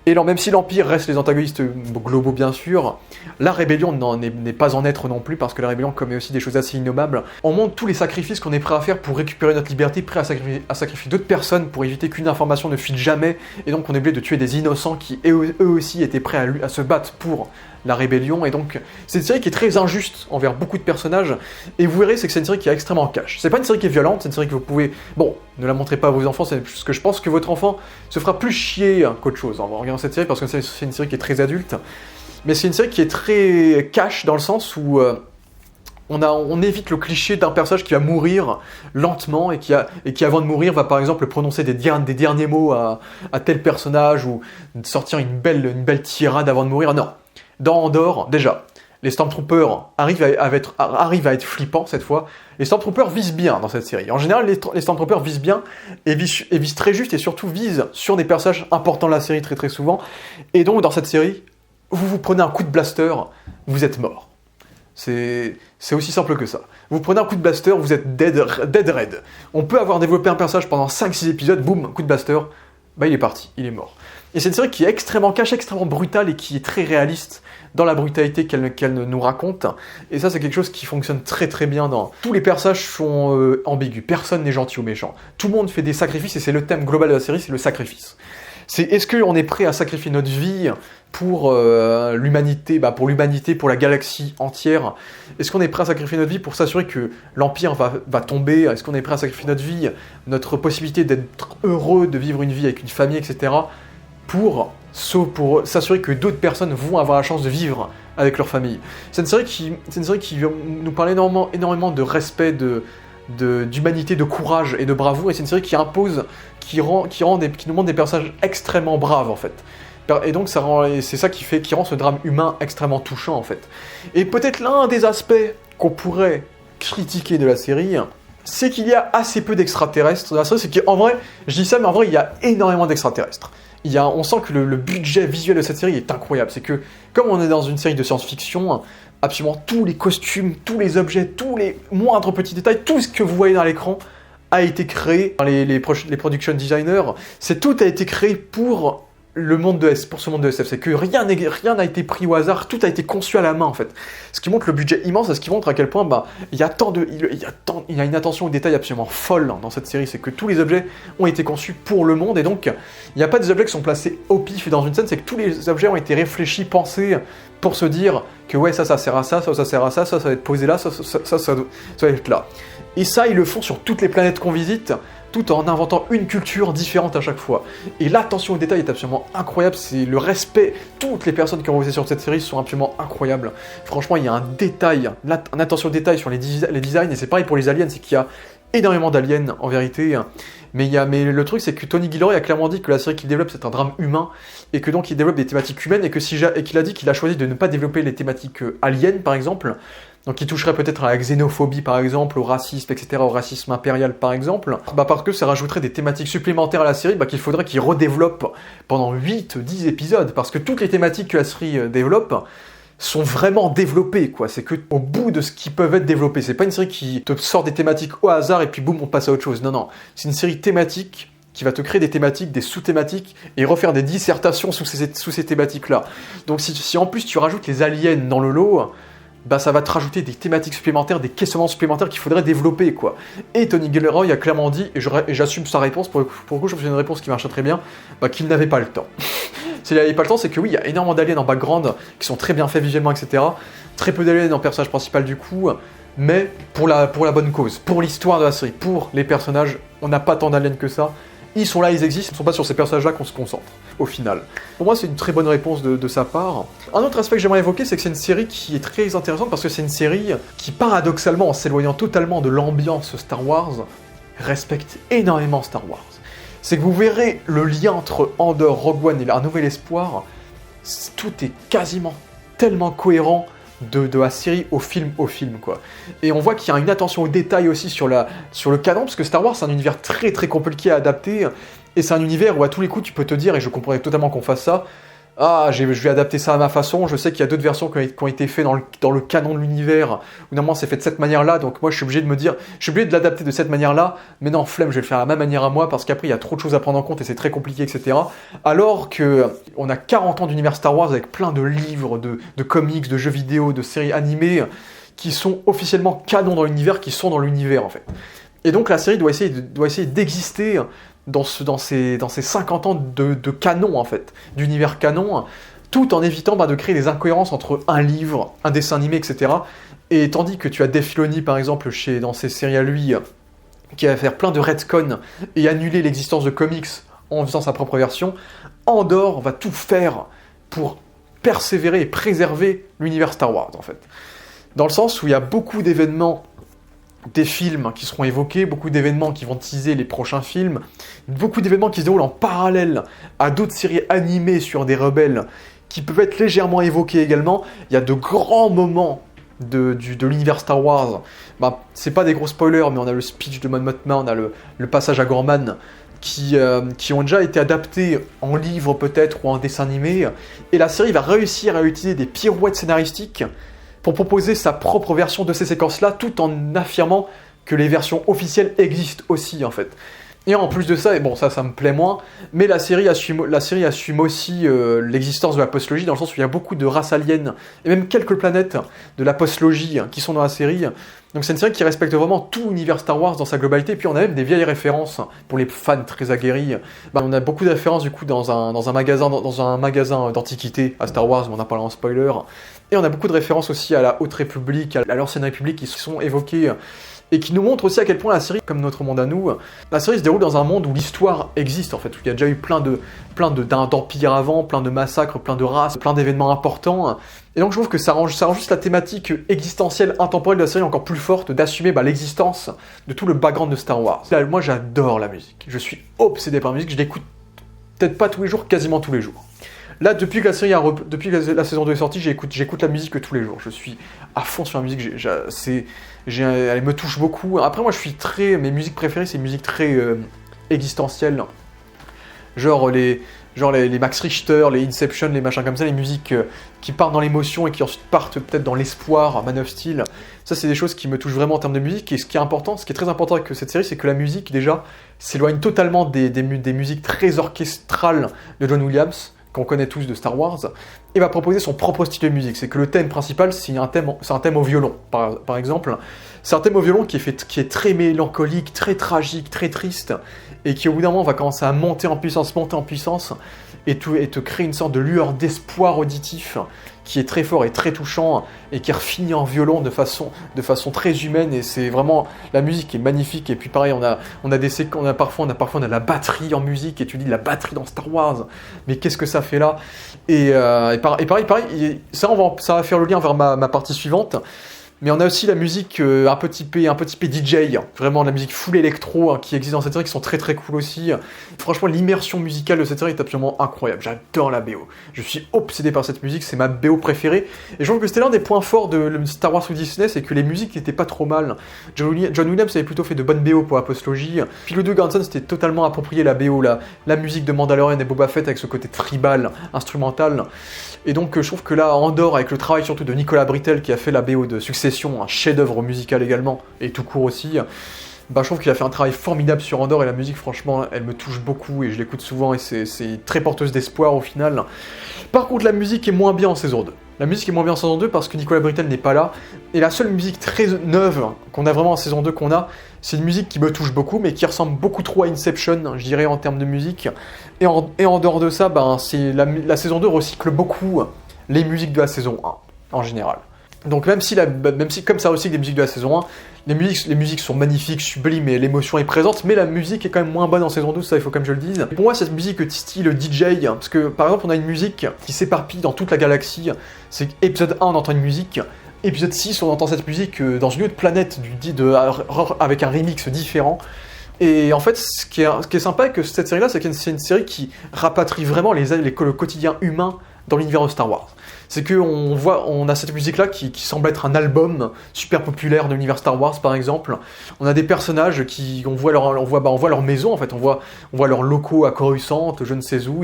Speaker 1: Et alors, même si l'Empire reste les antagonistes globaux, bien sûr, la rébellion n'est pas en être non plus, parce que la rébellion commet aussi des choses assez innommables. On montre tous les sacrifices qu'on est prêt à faire pour récupérer notre liberté, prêt à sacrifier d'autres personnes pour éviter qu'une information ne fuite jamais, et donc on est obligé de tuer des innocents qui, eux aussi, étaient prêts à se battre pour la rébellion. Et donc c'est une série qui est très injuste envers beaucoup de personnages, et vous verrez, c'est que c'est une série qui est extrêmement cash. C'est pas une série qui est violente, c'est une série que vous pouvez... Bon, ne la montrez pas à vos enfants, c'est parce que je pense que votre enfant se fera plus chier qu'autre chose en regardant cette série, parce que c'est une série qui est très adulte, mais c'est une série qui est très cash dans le sens où on évite le cliché d'un personnage qui va mourir lentement et qui avant de mourir va par exemple prononcer des derniers mots à tel personnage, ou sortir une belle tirade avant de mourir. Non. Dans Andor, déjà, les Stormtroopers arrivent à être flippants cette fois. Les Stormtroopers visent bien dans cette série. En général, les Stormtroopers visent bien et visent très juste, et surtout visent sur des personnages importants de la série très très souvent. Et donc dans cette série, vous prenez un coup de blaster, vous êtes mort. C'est aussi simple que ça. Vous prenez un coup de blaster, vous êtes dead red. On peut avoir développé un personnage pendant 5-6 épisodes, boum, coup de blaster, il est parti, il est mort. Et c'est une série qui est extrêmement cash, extrêmement brutale, et qui est très réaliste dans la brutalité qu'elle nous raconte. Et ça, c'est quelque chose qui fonctionne très très bien dans... Tous les personnages sont ambigus, personne n'est gentil ou méchant. Tout le monde fait des sacrifices, et c'est le thème global de la série, c'est le sacrifice. Est-ce qu'on est prêt à sacrifier notre vie pour l'humanité, pour la galaxie entière? Est-ce qu'on est prêt à sacrifier notre vie pour s'assurer que l'Empire va tomber? Est-ce qu'on est prêt à sacrifier notre vie, notre possibilité d'être heureux, de vivre une vie avec une famille, etc. pour s'assurer que d'autres personnes vont avoir la chance de vivre avec leur famille? C'est une série qui nous parle énormément de respect, d'humanité, de courage et de bravoure, et c'est une série qui nous montre des personnages extrêmement braves en fait. Et donc c'est ça qui rend ce drame humain extrêmement touchant en fait. Et peut-être l'un des aspects qu'on pourrait critiquer de la série, c'est qu'il y a assez peu d'extraterrestres dans la série. C'est qu'en vrai, je dis ça, mais en vrai il y a énormément d'extraterrestres. On sent que le budget visuel de cette série est incroyable. C'est que, comme on est dans une série de science-fiction, absolument tous les costumes, tous les objets, tous les moindres petits détails, tout ce que vous voyez dans l'écran a été créé par les production designers. Tout a été créé pour pour ce monde de SF, c'est que rien n'a été pris au hasard, tout a été conçu à la main en fait. Ce qui montre le budget immense, et ce qui montre à quel point il y a une attention au détail absolument folle dans cette série, c'est que tous les objets ont été conçus pour le monde, et donc il n'y a pas des objets qui sont placés au pif dans une scène, c'est que tous les objets ont été réfléchis, pensés pour se dire que ouais, ça sert à ça, ça sert à ça, ça va être posé là, ça va être là. Et ça, ils le font sur toutes les planètes qu'on visite, tout en inventant une culture différente à chaque fois. Et l'attention au détail est absolument incroyable, c'est le respect, toutes les personnes qui ont bossé sur cette série sont absolument incroyables. Franchement, il y a un détail, une attention au détail sur les designs, et c'est pareil pour les aliens, c'est qu'il y a énormément d'aliens en vérité, mais le truc c'est que Tony Gilroy a clairement dit que la série qu'il développe c'est un drame humain, et que donc il développe des thématiques humaines, et qu'il a dit qu'il a choisi de ne pas développer les thématiques aliens par exemple, donc qui toucherait peut-être à la xénophobie par exemple, au racisme, etc., au racisme impérial par exemple, parce que ça rajouterait des thématiques supplémentaires à la série qu'il faudrait qu'il redéveloppe pendant 8-10 épisodes, parce que toutes les thématiques que la série développe sont vraiment développées, quoi. C'est que au bout de ce qui peuvent être développés. C'est pas une série qui te sort des thématiques au hasard et puis boum, on passe à autre chose. Non. C'est une série thématique qui va te créer des thématiques, des sous-thématiques, et refaire des dissertations sous ces thématiques-là. Donc si en plus tu rajoutes les aliens dans le lot, ça va te rajouter des thématiques supplémentaires, des questionnements supplémentaires qu'il faudrait développer, quoi. Et Tony Gilroy a clairement dit, et j'assume sa réponse, pour le coup je trouve que c'est une réponse qui marche très bien, qu'il n'avait pas le temps. S'il n'avait pas le temps, c'est que oui, il y a énormément d'aliens en background qui sont très bien faits visuellement, etc. Très peu d'aliens en personnage principal du coup, mais pour la bonne cause, pour l'histoire de la série, pour les personnages, on n'a pas tant d'aliens que ça. Ils sont là, ils existent, ce ne sont pas sur ces personnages-là qu'on se concentre, au final. Pour moi, c'est une très bonne réponse de sa part. Un autre aspect que j'aimerais évoquer, c'est que c'est une série qui est très intéressante, parce que c'est une série qui, paradoxalement, en s'éloignant totalement de l'ambiance Star Wars, respecte énormément Star Wars. C'est que vous verrez le lien entre Andor, Rogue One et Un Nouvel Espoir, tout est quasiment tellement cohérent de la série au film, quoi. Et on voit qu'il y a une attention au détail aussi sur le canon, parce que Star Wars, c'est un univers très très compliqué à adapter, et c'est un univers où à tous les coups tu peux te dire, et je comprendrais totalement qu'on fasse ça, je vais adapter ça à ma façon, je sais qu'il y a d'autres versions qui ont été faites dans le canon de l'univers, où normalement c'est fait de cette manière-là, donc moi je suis obligé de l'adapter de cette manière-là, mais non, flemme, je vais le faire à ma manière à moi, parce qu'après il y a trop de choses à prendre en compte et c'est très compliqué, etc. Alors que on a 40 ans d'univers Star Wars avec plein de livres, de comics, de jeux vidéo, de séries animées, qui sont officiellement canons dans l'univers, qui sont dans l'univers en fait. Et donc la série doit essayer d'exister dans ces 50 ans de canon, en fait, d'univers canon, tout en évitant de créer des incohérences entre un livre, un dessin animé, etc. Et tandis que tu as Dave Filoni, par exemple, dans ses séries à lui, qui va faire plein de retcon et annuler l'existence de comics en faisant sa propre version, Andor va tout faire pour persévérer et préserver l'univers Star Wars, en fait. Dans le sens où il y a beaucoup d'événements, des films qui seront évoqués, beaucoup d'événements qui vont teaser les prochains films, beaucoup d'événements qui se déroulent en parallèle à d'autres séries animées sur des rebelles qui peuvent être légèrement évoqués également. Il y a de grands moments de l'univers Star Wars. C'est pas des gros spoilers, mais on a le speech de Mon Mothma, on a le passage à Gorman qui ont déjà été adaptés en livre peut-être ou en dessin animé. Et la série va réussir à utiliser des pirouettes scénaristiques pour proposer sa propre version de ces séquences-là, tout en affirmant que les versions officielles existent aussi, en fait. Et en plus de ça, et bon, ça me plaît moins, mais la série assume aussi l'existence de la postlogie, dans le sens où il y a beaucoup de races aliens, et même quelques planètes de la postlogie qui sont dans la série. Donc c'est une série qui respecte vraiment tout l'univers Star Wars dans sa globalité, et puis on a même des vieilles références, pour les fans très aguerris. On a beaucoup de références du coup dans un magasin d'antiquités à Star Wars, mais on en parle en spoiler. Et on a beaucoup de références aussi à la Haute République, à l'ancienne République qui sont évoquées, et qui nous montrent aussi à quel point la série, comme notre monde à nous, la série se déroule dans un monde où l'histoire existe en fait, où il y a déjà eu plein d'empires avant, plein de massacres, plein de races, plein d'événements importants. Et donc je trouve que ça rend juste la thématique existentielle, intemporelle de la série encore plus forte, d'assumer l'existence de tout le background de Star Wars. Là, moi j'adore la musique, je suis obsédé par la musique, je l'écoute peut-être pas tous les jours, quasiment tous les jours. Là, depuis que la saison 2 est sortie, j'écoute la musique tous les jours. Je suis à fond sur la musique. Elle me touche beaucoup. Après, moi, mes musiques préférées, c'est une musique très existentielle. Genre genre les Max Richter, les Inception, les machins comme ça, les musiques qui partent dans l'émotion et qui ensuite partent peut-être dans l'espoir, Man of Steel. Ça, c'est des choses qui me touchent vraiment en termes de musique. Et ce qui est très important avec cette série, c'est que la musique, déjà, s'éloigne totalement des musiques très orchestrales de John Williams, qu'on connaît tous de Star Wars, et va proposer son propre style de musique. C'est que le thème principal, c'est un thème au violon, par exemple. C'est un thème au violon qui est très mélancolique, très tragique, très triste, et qui au bout d'un moment va commencer à monter en puissance, et te créer une sorte de lueur d'espoir auditif qui est très fort et très touchant, et qui refinit en violon de façon très humaine, et c'est vraiment, la musique est magnifique. Et puis pareil, parfois on a la batterie en musique, et tu dis la batterie dans Star Wars, mais qu'est-ce que ça fait là? Et pareil, ça va faire le lien vers ma partie suivante. Mais on a aussi la musique un peu typée DJ, vraiment la musique full électro qui existe dans cette série, qui sont très très cool aussi. Franchement, l'immersion musicale de cette série est absolument incroyable. J'adore la BO. Je suis obsédé par cette musique, c'est ma BO préférée. Et je trouve que c'était l'un des points forts de Star Wars sous Disney, c'est que les musiques n'étaient pas trop mal. John Williams avait plutôt fait de bonnes BO pour Apostologie. Puis le Doug Hanson s'était totalement approprié la BO, la musique de Mandalorian et Boba Fett avec ce côté tribal, instrumental. Et donc je trouve que là, Andor, avec le travail surtout de Nicolas Britell qui a fait la BO de Succession, un chef-d'œuvre musical également, et tout court aussi, je trouve qu'il a fait un travail formidable sur Andor, et la musique, franchement, elle me touche beaucoup, et je l'écoute souvent, et c'est très porteuse d'espoir au final. Par contre, la musique est moins bien en saison 2. La musique est moins bien en saison 2 parce que Nicolas Britell n'est pas là, et la seule musique très neuve qu'on a vraiment en saison 2 c'est une musique qui me touche beaucoup, mais qui ressemble beaucoup trop à Inception, je dirais, en termes de musique. Et en dehors de ça, la saison 2 recycle beaucoup les musiques de la saison 1, en général. Donc même si comme ça recycle les musiques de la saison 1, les musiques sont magnifiques, sublimes, et l'émotion est présente, mais la musique est quand même moins bonne en saison 12, ça il faut quand même que je le dise. Pour moi, cette musique style DJ, parce que par exemple on a une musique qui s'éparpille dans toute la galaxie, c'est épisode 1 on entend une musique, épisode 6 on entend cette musique dans une autre planète avec un remix différent. Et en fait, ce qui est sympa avec cette série-là, c'est que c'est une série qui rapatrie vraiment le quotidien humain dans l'univers de Star Wars. C'est qu'on a cette musique-là qui semble être un album super populaire de l'univers Star Wars, par exemple. On a des personnages on voit leur maison, en fait, on voit leurs locaux à Coruscant, je ne sais où.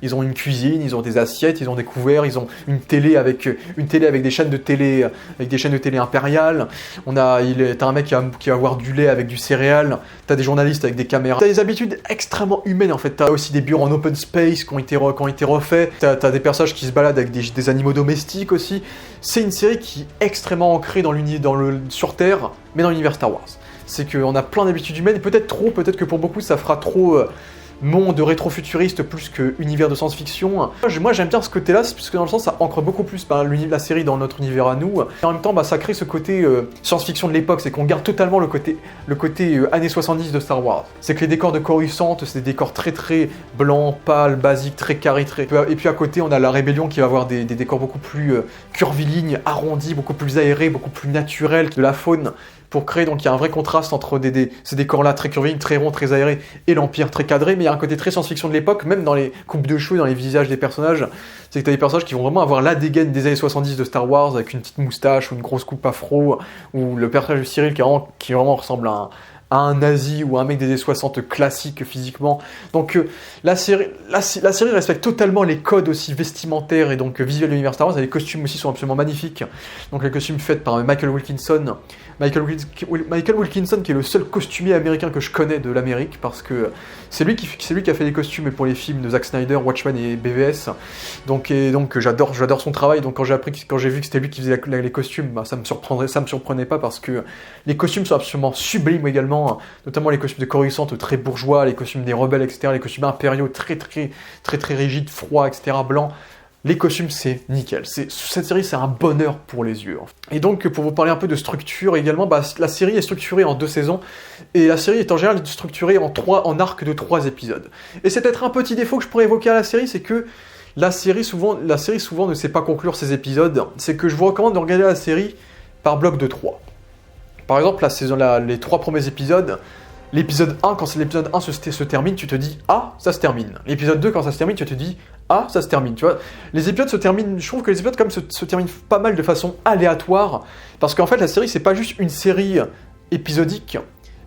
Speaker 1: Ils ont une cuisine, ils ont des assiettes, ils ont des couverts, ils ont une télé avec des chaînes de télé, impériales. T'as un mec qui va boire du lait avec du céréal. T'as des journalistes avec des caméras. T'as des habitudes extrêmement humaines, en fait. T'as aussi des bureaux en open space qui ont été refaits. T'as des personnages qui se baladent avec des animaux domestiques aussi. C'est une série qui est extrêmement ancrée sur Terre, mais dans l'univers Star Wars. C'est qu'on a plein d'habitudes humaines, et peut-être que pour beaucoup ça fera trop monde rétro-futuriste plus que univers de science-fiction. Moi j'aime bien ce côté-là, parce que dans le sens ça ancre beaucoup plus la série dans notre univers à nous. Et en même temps ça crée ce côté science-fiction de l'époque, c'est qu'on garde totalement le côté années 70 de Star Wars. C'est que les décors de Coruscant, c'est des décors très très blancs, pâles, basiques, très carrés, et puis à côté on a la rébellion qui va avoir des décors beaucoup plus curvilignes, arrondis, beaucoup plus aérés, beaucoup plus naturels, de la faune, pour créer, donc il y a un vrai contraste entre ces décors-là très curvilignes, très ronds, très aérés, et l'Empire très cadré, mais il y a un côté très science-fiction de l'époque, même dans les coupes de cheveux, dans les visages des personnages. C'est que tu as des personnages qui vont vraiment avoir la dégaine des années 70 de Star Wars, avec une petite moustache ou une grosse coupe afro, ou le personnage de Cyril qui vraiment ressemble à un nazi ou un mec des années 60 classique physiquement. Donc la série respecte totalement les codes aussi vestimentaires et donc visuels de l'univers Star Wars, et les costumes aussi sont absolument magnifiques. Donc les costumes faits par Michael Wilkinson qui est le seul costumier américain que je connais de l'Amérique, parce que c'est lui qui a fait les costumes pour les films de Zack Snyder, Watchmen et BVS. Donc j'adore son travail. Donc quand j'ai vu que c'était lui qui faisait les costumes, ça me surprenait pas, parce que les costumes sont absolument sublimes également, notamment les costumes de Coruscant très bourgeois, les costumes des rebelles, etc., les costumes impériaux très très très très rigides, froids, etc., blancs. Les costumes, c'est nickel. Cette série, c'est un bonheur pour les yeux. Et donc, pour vous parler un peu de structure également, la série est structurée en 2 saisons, et la série est en général structurée en arcs de 3 épisodes. Et c'est peut-être un petit défaut que je pourrais évoquer à la série, c'est que la série souvent ne sait pas conclure ses épisodes. C'est que je vous recommande de regarder la série par bloc de 3. Par exemple, les 3 premiers épisodes, l'épisode 1, quand l'épisode 1 se termine, tu te dis « Ah, ça se termine ». L'épisode 2, quand ça se termine, tu te dis « Ah, ça se termine ». Tu vois, les épisodes se terminent, je trouve que les épisodes comme se terminent pas mal de façon aléatoire, parce qu'en fait, la série, c'est pas juste une série épisodique,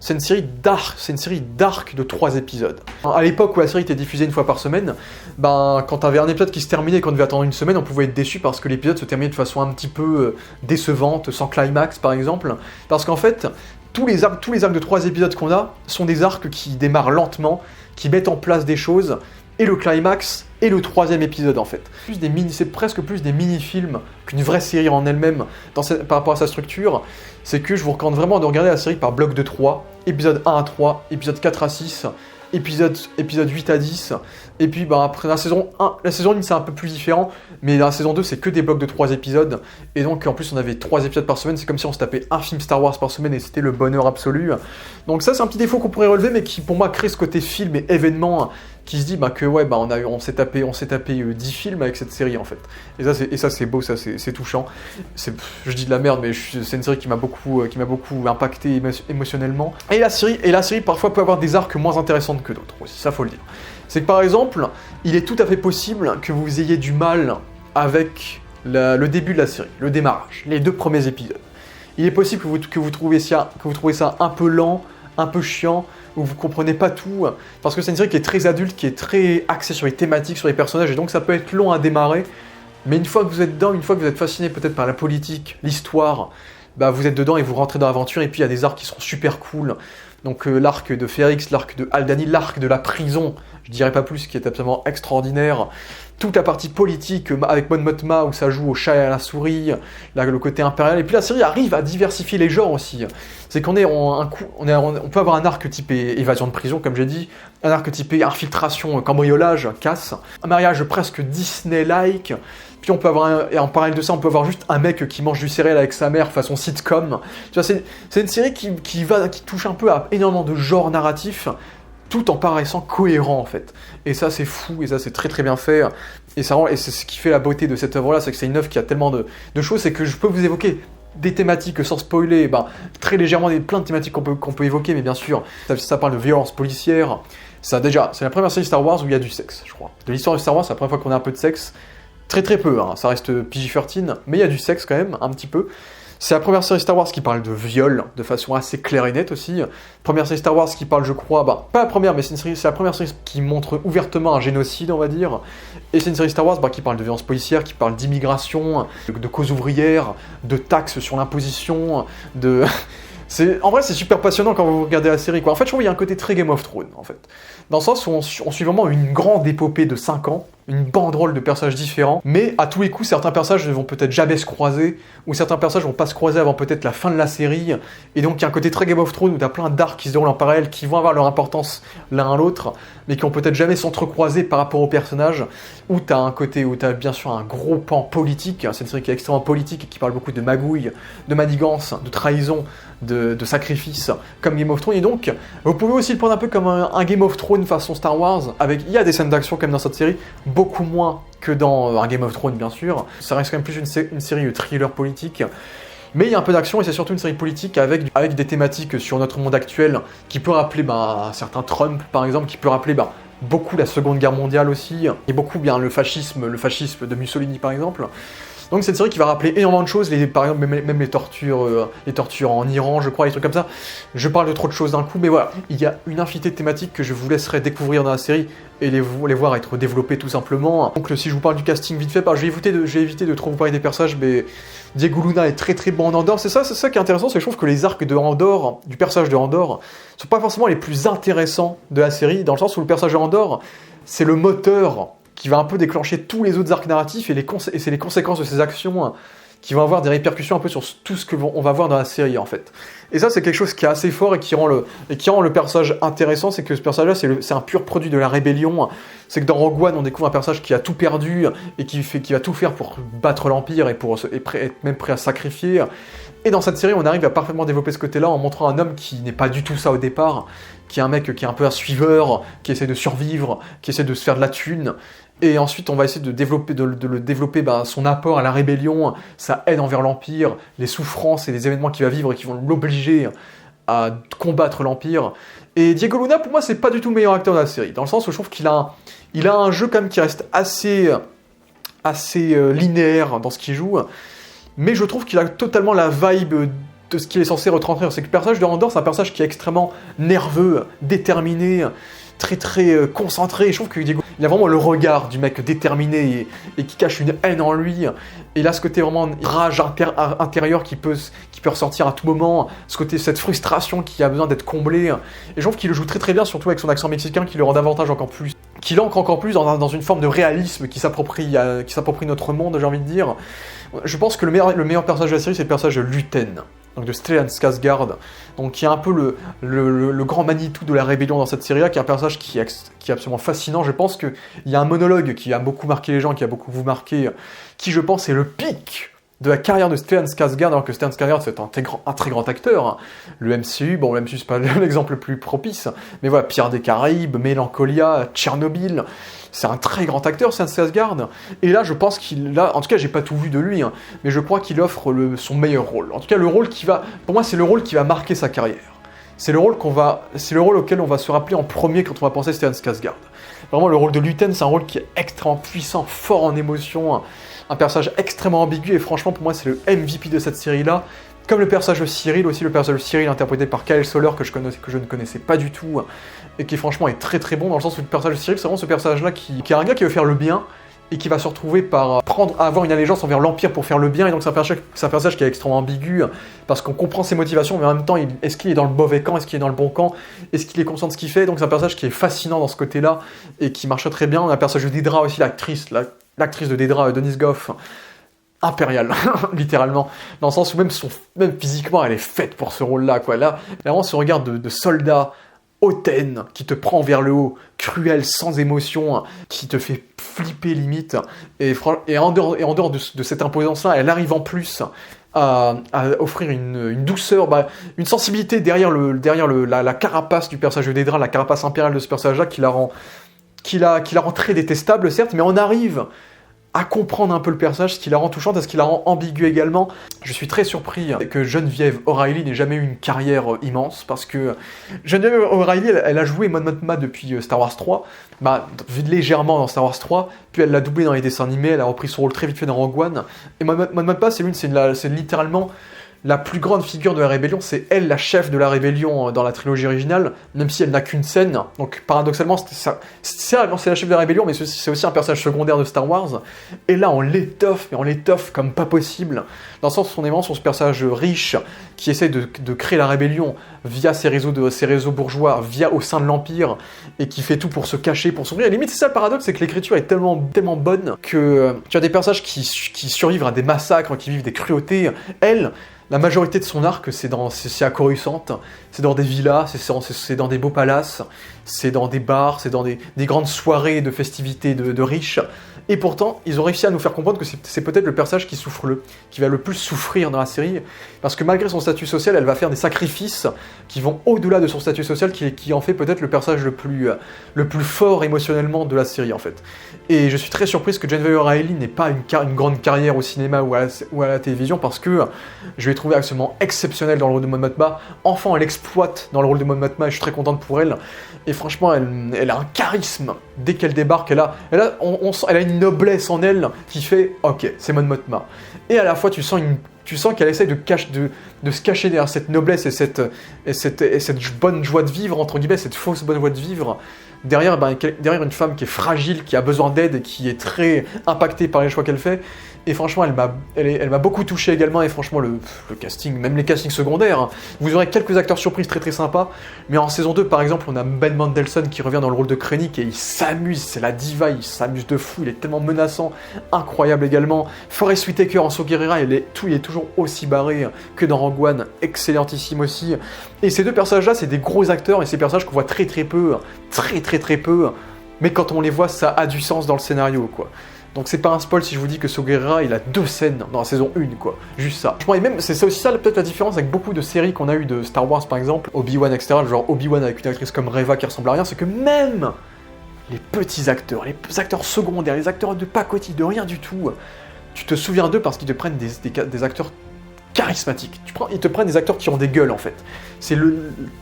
Speaker 1: c'est une série d'arcs de 3 épisodes. À l'époque où la série était diffusée une fois par semaine, ben, quand t'avais un épisode qui se terminait et qu'on devait attendre une semaine, on pouvait être déçu parce que l'épisode se terminait de façon un petit peu décevante, sans climax par exemple. Parce qu'en fait, tous les arcs de 3 épisodes qu'on a sont des arcs qui démarrent lentement, qui mettent en place des choses, et le climax est le 3e épisode en fait. C'est presque plus des mini-films qu'une vraie série en elle-même par rapport à sa structure. C'est que je vous recommande vraiment de regarder la série par bloc de 3, épisode 1 à 3, épisode 4 à 6, épisode 8 à 10, et puis bah, après la saison 1 c'est un peu plus différent, mais la saison 2 c'est que des blocs de 3 épisodes, et donc en plus on avait 3 épisodes par semaine, c'est comme si on se tapait un film Star Wars par semaine et c'était le bonheur absolu. Donc ça c'est un petit défaut qu'on pourrait relever, mais qui pour moi crée ce côté film et événement, qui se dit bah, que ouais, bah, on s'est tapé 10 films avec cette série en fait. Et ça c'est beau, ça c'est touchant. Je dis de la merde, mais c'est une série qui m'a beaucoup impacté émotionnellement. Et la série parfois peut avoir des arcs moins intéressantes que d'autres aussi, ça faut le dire. C'est que par exemple, il est tout à fait possible que vous ayez du mal avec le début de la série, le démarrage, les 2 premiers épisodes. Il est possible que vous trouviez ça un peu lent, un peu chiant, où vous comprenez pas tout, parce que c'est une série qui est très adulte, qui est très axée sur les thématiques, sur les personnages, et donc ça peut être long à démarrer, mais une fois que vous êtes dedans, une fois que vous êtes fasciné peut-être par la politique, l'histoire, bah vous êtes dedans et vous rentrez dans l'aventure, et puis il y a des arcs qui sont super cool. Donc l'arc de Férix, l'arc de Aldani, l'arc de la prison, je dirais pas plus, qui est absolument extraordinaire. Toute la partie politique avec Mon Mothma où ça joue au chat et à la souris, là, le côté impérial. Et puis la série arrive à diversifier les genres aussi. C'est qu'on on peut avoir un arc typé évasion de prison, comme j'ai dit, un arc typé infiltration, cambriolage, casse, un mariage presque Disney-like. Puis on peut avoir et en parallèle de ça, on peut avoir juste un mec qui mange du céréal avec sa mère façon sitcom. Tu vois, c'est une série qui touche un peu à énormément de genres narratifs, tout en paraissant cohérent en fait. Et ça c'est fou, et ça c'est très très bien fait. Et c'est ce qui fait la beauté de cette œuvre-là, c'est que c'est une œuvre qui a tellement de choses, c'est que je peux vous évoquer des thématiques sans spoiler, très légèrement plein de thématiques qu'on peut évoquer, mais bien sûr, ça parle de violence policière. C'est la première série Star Wars où il y a du sexe, je crois. De l'histoire de Star Wars, c'est la première fois qu'on a un peu de sexe. Très très peu, hein. Ça reste PG-13, mais il y a du sexe quand même, un petit peu. C'est la première série Star Wars qui parle de viol, de façon assez claire et nette aussi. Première série Star Wars qui parle, je crois, pas la première, mais c'est la première série qui montre ouvertement un génocide, on va dire. Et c'est une série Star Wars qui parle de violence policière, qui parle d'immigration, de causes ouvrières, de taxes sur l'imposition, de... En vrai, c'est super passionnant quand vous regardez la série, quoi. En fait, je trouve qu'il y a un côté très Game of Thrones, en fait. Dans le sens où on suit vraiment une grande épopée de 5 ans, une banderole de personnages différents, mais à tous les coups, certains personnages ne vont peut-être jamais se croiser, ou certains personnages vont pas se croiser avant peut-être la fin de la série, et donc il y a un côté très Game of Thrones où t'as plein d'arcs qui se déroulent en parallèle, qui vont avoir leur importance l'un à l'autre, mais qui vont peut-être jamais s'entrecroiser par rapport aux personnages, où t'as un côté où t'as bien sûr un gros pan politique, c'est une série qui est extrêmement politique et qui parle beaucoup de magouille, de manigance, de trahison, de sacrifice, comme Game of Thrones, et donc vous pouvez aussi le prendre un peu comme un Game of Thrones façon Star Wars, il y a des scènes d'action comme dans cette série, beaucoup moins que dans un Game of Thrones bien sûr, ça reste quand même plus une série thriller politique, mais il y a un peu d'action et c'est surtout une série politique avec des thématiques sur notre monde actuel, qui peut rappeler un certain Trump par exemple, qui peut rappeler beaucoup la Seconde Guerre mondiale aussi, et beaucoup bien le fascisme de Mussolini par exemple. Donc c'est une série qui va rappeler énormément de choses, par exemple même les tortures en Iran, je crois, les trucs comme ça. Je parle de trop de choses d'un coup, mais voilà, il y a une infinité de thématiques que je vous laisserai découvrir dans la série et les voir être développées tout simplement. Donc si je vous parle du casting vite fait, je vais éviter de trop vous parler des personnages, mais Diego Luna est très très bon en Andorre. C'est ça qui est intéressant, c'est que je trouve que les arcs de Andorre, du personnage de Andorre, sont pas forcément les plus intéressants de la série, dans le sens où le personnage de Andorre, c'est le moteur qui va un peu déclencher tous les autres arcs narratifs, et c'est les conséquences de ces actions qui vont avoir des répercussions un peu sur tout ce on va voir dans la série en fait. Et ça c'est quelque chose qui est assez fort et qui rend le personnage intéressant, c'est que ce personnage-là c'est un pur produit de la rébellion. C'est que dans Rogue One on découvre un personnage qui a tout perdu et qui va tout faire pour battre l'Empire et être même prêt à sacrifier. Et dans cette série on arrive à parfaitement développer ce côté-là en montrant un homme qui n'est pas du tout ça au départ, qui est un mec qui est un peu un suiveur, qui essaie de survivre, qui essaie de se faire de la thune. Et ensuite, on va essayer de le développer son apport à la rébellion, sa haine envers l'Empire, les souffrances et les événements qu'il va vivre et qui vont l'obliger à combattre l'Empire. Et Diego Luna, pour moi, c'est pas du tout le meilleur acteur de la série, dans le sens où je trouve qu'il a un jeu quand même qui reste assez linéaire dans ce qu'il joue, mais je trouve qu'il a totalement la vibe de ce qu'il est censé retranscrire. C'est que le personnage de Andor, c'est un personnage qui est extrêmement nerveux, déterminé, très très concentré. Je trouve qu'il a vraiment le regard du mec déterminé et qui cache une haine en lui. Et là, ce côté vraiment rage intérieure qui peut ressortir à tout moment, cette frustration qui a besoin d'être comblée. Et je trouve qu'il le joue très très bien, surtout avec son accent mexicain qui le rend davantage encore plus. Qui l'ancre encore plus dans une forme de réalisme qui s'approprie notre monde, j'ai envie de dire. Je pense que le meilleur personnage de la série, c'est le personnage de Luten, donc de Stellan Skarsgård, donc qui est un peu le grand Manitou de la rébellion dans cette série-là, qui est un personnage qui est absolument fascinant. Je pense qu'il y a un monologue qui a beaucoup marqué les gens, qui a beaucoup vous marqué, qui je pense est le pic de la carrière de Stellan Skarsgård, alors que Stellan Skarsgård c'est un très grand acteur. Le MCU, bon le MCU c'est pas l'exemple le plus propice, mais voilà, Pirates des Caraïbes, Mélancolia, Tchernobyl, c'est un très grand acteur Stellan Skarsgård, et là je pense en tout cas j'ai pas tout vu de lui, mais je crois qu'il offre son meilleur rôle. En tout cas pour moi c'est le rôle qui va marquer sa carrière. C'est le rôle auquel on va se rappeler en premier quand on va penser à Stellan Skarsgård. Vraiment le rôle de Luten, c'est un rôle qui est extrêmement puissant, fort en émotion, un personnage extrêmement ambigu, et franchement pour moi c'est le MVP de cette série-là. Comme le personnage de Cyril aussi, le personnage de Cyril interprété par Kyle Soller que je ne connaissais pas du tout, et qui franchement est très très bon, dans le sens où le personnage de Cyril c'est vraiment ce personnage-là qui est un gars qui veut faire le bien, et qui va se retrouver par avoir une allégeance envers l'Empire pour faire le bien, et donc c'est un personnage qui est extrêmement ambigu, parce qu'on comprend ses motivations, mais en même temps, est-ce qu'il est dans le mauvais camp, est-ce qu'il est dans le bon camp, est-ce qu'il est conscient de ce qu'il fait, donc c'est un personnage qui est fascinant dans ce côté-là, et qui marche très bien. On a le personnage de Dedra aussi, l'actrice de Dedra, Denise Goff, impériale, littéralement, dans le sens où même physiquement, elle est faite pour ce rôle-là, quoi. Là, vraiment, ce regard de soldat hautaine, qui te prend vers le haut, cruel, sans émotion, qui te fait flipper limite, et en dehors de cette imposance-là, elle arrive en plus à offrir une douceur, une sensibilité derrière la carapace du personnage de Dedra, la carapace impériale de ce personnage-là, qui la rend très détestable, certes, mais on arrive à comprendre un peu le personnage, ce qui la rend touchante et ce qui la rend ambiguë également. Je suis très surpris que Geneviève O'Reilly n'ait jamais eu une carrière immense, parce que Geneviève O'Reilly, elle a joué Mon Mothma depuis Star Wars 3, légèrement dans Star Wars 3, puis elle l'a doublé dans les dessins animés, elle a repris son rôle très vite fait dans Rogue One, et Mon Mothma, c'est littéralement la plus grande figure de la rébellion, c'est elle la chef de la rébellion dans la trilogie originale, même si elle n'a qu'une scène, donc paradoxalement c'est la chef de la rébellion, mais c'est aussi un personnage secondaire de Star Wars, et là on l'étoffe comme pas possible, dans le sens où on est vraiment sur ce personnage riche, qui essaie de créer la rébellion via ses réseaux bourgeois, au sein de l'Empire, et qui fait tout pour se cacher, pour s'ouvrir. À la limite, c'est ça le paradoxe, c'est que l'écriture est tellement bonne que tu as des personnages qui survivent à des massacres, qui vivent des cruautés. Elle, la majorité de son arc, c'est à Coruscant, c'est dans des villas, c'est dans des beaux palaces, c'est dans des bars, c'est dans des grandes soirées de festivités de riches. Et pourtant, ils ont réussi à nous faire comprendre que c'est peut-être le personnage qui va le plus souffrir dans la série, parce que malgré son statut social, elle va faire des sacrifices qui vont au-delà de son statut social, qui en fait peut-être le personnage le plus fort émotionnellement de la série, en fait. Et je suis très surprise que Geneviève O'Reilly n'ait pas une grande carrière au cinéma ou à la télévision, parce que je l'ai trouvée absolument exceptionnelle dans le rôle de Mon Mothma. Enfin, elle exploite dans le rôle de Mon Mothma, et je suis très contente pour elle. Et franchement, elle a un charisme. Dès qu'elle débarque, elle a une noblesse en elle qui fait « Ok, c'est Mon Mothma ». Et à la fois, tu sens qu'elle essaye de se cacher derrière cette noblesse et cette bonne joie de vivre, entre guillemets, cette fausse bonne joie de vivre, derrière une femme qui est fragile, qui a besoin d'aide et qui est très impactée par les choix qu'elle fait. Et franchement, elle m'a beaucoup touché également, et franchement, le casting, même les castings secondaires, vous aurez quelques acteurs surprises très très sympas, mais en saison 2, par exemple, on a Ben Mendelsohn qui revient dans le rôle de Krennic, et il s'amuse, c'est la diva, il s'amuse de fou, il est tellement menaçant, incroyable également. Forest Whitaker en Saw Gerrera, il est toujours aussi barré que dans Rogue One, excellentissime aussi. Et ces deux personnages-là, c'est des gros acteurs, et ces personnages qu'on voit très peu, mais quand on les voit, ça a du sens dans le scénario, quoi. Donc c'est pas un spoil si je vous dis que Saw Gerrera, il a 2 scènes dans la saison 1, quoi. Juste ça. Franchement, et même, c'est aussi ça peut-être la différence avec beaucoup de séries qu'on a eu de Star Wars, par exemple, Obi-Wan, etc., genre Obi-Wan avec une actrice comme Reva qui ressemble à rien, c'est que même les petits acteurs, les acteurs secondaires, les acteurs de pacotille, de rien du tout, tu te souviens d'eux parce qu'ils te prennent des acteurs charismatiques. Ils te prennent des acteurs qui ont des gueules, en fait.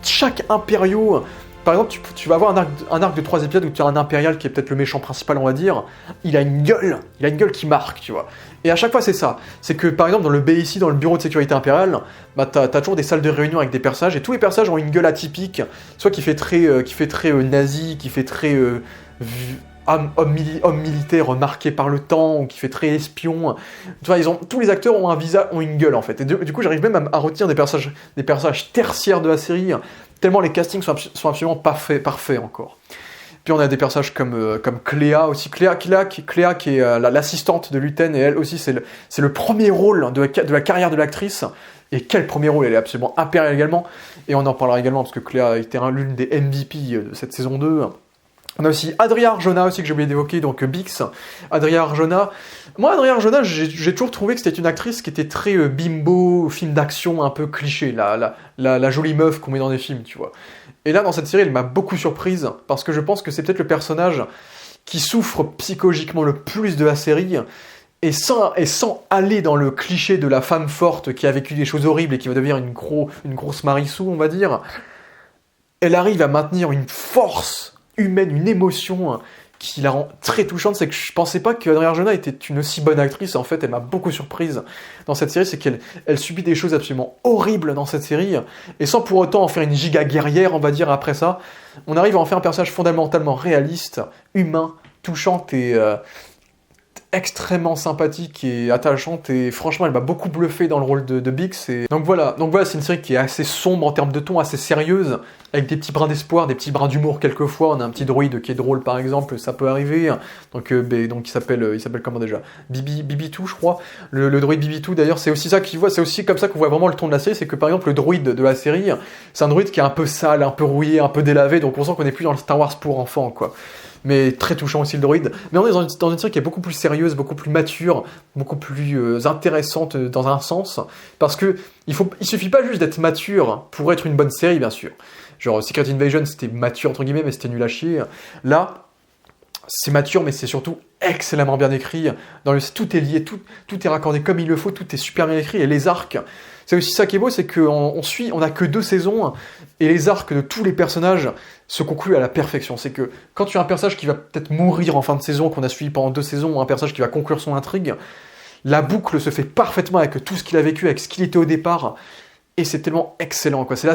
Speaker 1: Chaque impériaux par exemple, tu vas avoir un arc de 3 épisodes où tu as un impérial qui est peut-être le méchant principal, on va dire. Il a une gueule qui marque, tu vois. Et à chaque fois, c'est ça. C'est que, par exemple, dans le BIC, dans le bureau de sécurité impériale, bah, t'as toujours des salles de réunion avec des personnages, et tous les personnages ont une gueule atypique, soit qui fait très nazi, qui fait très homme militaire marqué par le temps, ou qui fait très espion. Tu vois, tous les acteurs ont un visage, ont une gueule, en fait. Et du coup, j'arrive même à retenir des personnages tertiaires de la série, tellement les castings sont absolument parfaits encore. Puis on a des personnages comme Cléa aussi. Cléa qui est l'assistante de Luten, et elle aussi, c'est le premier rôle de la carrière de l'actrice. Et quel premier rôle, elle est absolument impériale également. Et on en parlera également, parce que Cléa a été l'une des MVP de cette saison 2. On a aussi Adria Arjona aussi, que j'ai oublié d'évoquer, donc Bix. Adria Arjona, j'ai toujours trouvé que c'était une actrice qui était très bimbo, film d'action un peu cliché, la jolie meuf qu'on met dans des films, tu vois. Et là, dans cette série, elle m'a beaucoup surprise, parce que je pense que c'est peut-être le personnage qui souffre psychologiquement le plus de la série, et sans aller dans le cliché de la femme forte qui a vécu des choses horribles et qui va devenir une grosse Marissou, on va dire. Elle arrive à maintenir une force humaine, une émotion qui la rend très touchante. C'est que je pensais pas qu'Adria Arjona était une aussi bonne actrice. En fait, elle m'a beaucoup surprise dans cette série. C'est qu'elle subit des choses absolument horribles dans cette série, et sans pour autant en faire une giga guerrière, on va dire, après ça. On arrive à en faire un personnage fondamentalement réaliste, humain, touchante et extrêmement sympathique et attachante, et franchement elle m'a beaucoup bluffé dans le rôle de Bix. Et donc voilà, c'est une série qui est assez sombre en termes de ton, assez sérieuse, avec des petits brins d'espoir, des petits brins d'humour quelquefois. On a un petit droïde qui est drôle par exemple, ça peut arriver. Donc il s'appelle comment déjà, Bibitou je crois. Le droïde Bibitou d'ailleurs, c'est aussi comme ça qu'on voit vraiment le ton de la série. C'est que par exemple le droïde de la série, c'est un droïde qui est un peu sale, un peu rouillé, un peu délavé, donc on sent qu'on n'est plus dans le Star Wars pour enfants, quoi. Mais très touchant aussi le droïde. Mais on est dans une série qui est beaucoup plus sérieuse, beaucoup plus mature, beaucoup plus intéressante dans un sens, parce que il suffit pas juste d'être mature pour être une bonne série, bien sûr. Genre Secret Invasion, c'était mature entre guillemets, mais c'était nul à chier. Là, c'est mature, mais c'est surtout excellemment bien écrit. Tout est lié, tout est raccordé comme il le faut, tout est super bien écrit, et les arcs. C'est aussi ça qui est beau, c'est on a que 2 saisons, et les arcs de tous les personnages se concluent à la perfection. C'est que quand tu as un personnage qui va peut-être mourir en fin de saison, qu'on a suivi pendant 2 saisons, ou un personnage qui va conclure son intrigue, la boucle se fait parfaitement avec tout ce qu'il a vécu, avec ce qu'il était au départ, et c'est tellement excellent, quoi. C'est la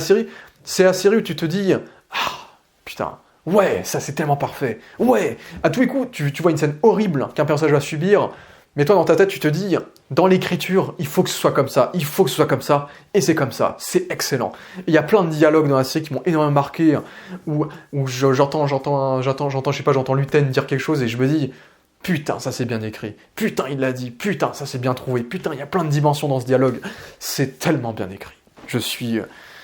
Speaker 1: série où tu te dis, ah, putain, ouais, ça c'est tellement parfait, ouais, à tous les coups, tu vois une scène horrible qu'un personnage va subir, mais toi, dans ta tête, tu te dis, dans l'écriture, il faut que ce soit comme ça, et c'est comme ça, c'est excellent. Il y a plein de dialogues dans la série qui m'ont énormément marqué, où j'entends Luten dire quelque chose, et je me dis, putain, ça c'est bien écrit, putain, il l'a dit, putain, ça c'est bien trouvé, putain, il y a plein de dimensions dans ce dialogue, c'est tellement bien écrit.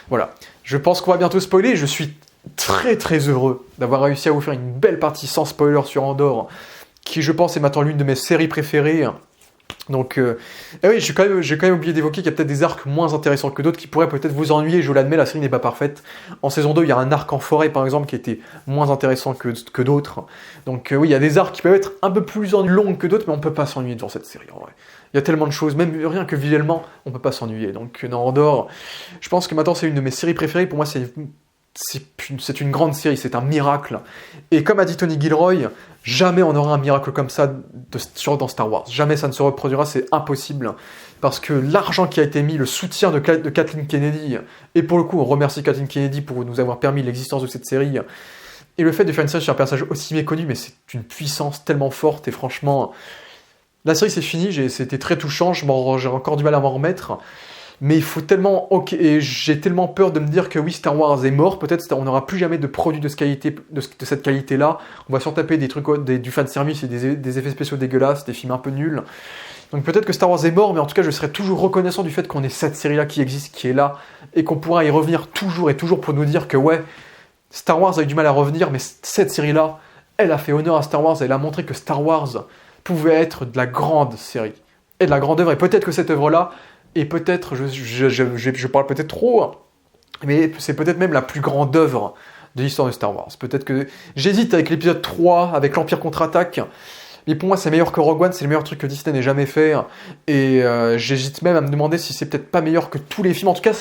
Speaker 1: Voilà. Je pense qu'on va bientôt spoiler, je suis très très heureux d'avoir réussi à vous faire une belle partie sans spoiler sur Andor, qui je pense est maintenant l'une de mes séries préférées. Donc, oui, j'ai quand même oublié d'évoquer qu'il y a peut-être des arcs moins intéressants que d'autres qui pourraient peut-être vous ennuyer, je l'admets, la série n'est pas parfaite. En saison 2, il y a un arc en forêt par exemple qui était moins intéressant que d'autres. Donc oui, il y a des arcs qui peuvent être un peu plus longs que d'autres, mais on peut pas s'ennuyer devant cette série en vrai. Il y a tellement de choses, même rien que visuellement, on peut pas s'ennuyer. Donc dans Andor, je pense que maintenant c'est une de mes séries préférées. Pour moi, c'est une grande série, c'est un miracle. Et comme a dit Tony Gilroy, jamais on aura un miracle comme ça dans Star Wars. Jamais ça ne se reproduira, c'est impossible. Parce que l'argent qui a été mis, le soutien de Kathleen Kennedy, et pour le coup on remercie Kathleen Kennedy pour nous avoir permis l'existence de cette série, et le fait de faire une série sur un personnage aussi méconnu, mais c'est une puissance tellement forte, et franchement, la série c'est fini, c'était très touchant, j'ai encore du mal à m'en remettre. Mais il faut tellement... et j'ai tellement peur de me dire que oui, Star Wars est mort, peut-être on n'aura plus jamais de produits de cette qualité-là, on va surtaper des trucs, du fanservice et des effets spéciaux dégueulasses, des films un peu nuls. Donc peut-être que Star Wars est mort, mais en tout cas je serai toujours reconnaissant du fait qu'on ait cette série-là qui existe, qui est là, et qu'on pourra y revenir toujours et toujours pour nous dire que ouais, Star Wars a eu du mal à revenir, mais cette série-là, elle a fait honneur à Star Wars, elle a montré que Star Wars pouvait être de la grande série, et de la grande œuvre, et peut-être que cette œuvre-là, et peut-être, je parle peut-être trop, mais c'est peut-être même la plus grande œuvre de l'histoire de Star Wars. Peut-être que j'hésite avec l'épisode 3, avec l'Empire contre-attaque, mais pour moi c'est meilleur que Rogue One, c'est le meilleur truc que Disney n'ait jamais fait, et j'hésite même à me demander si c'est peut-être pas meilleur que tous les films. En tout cas,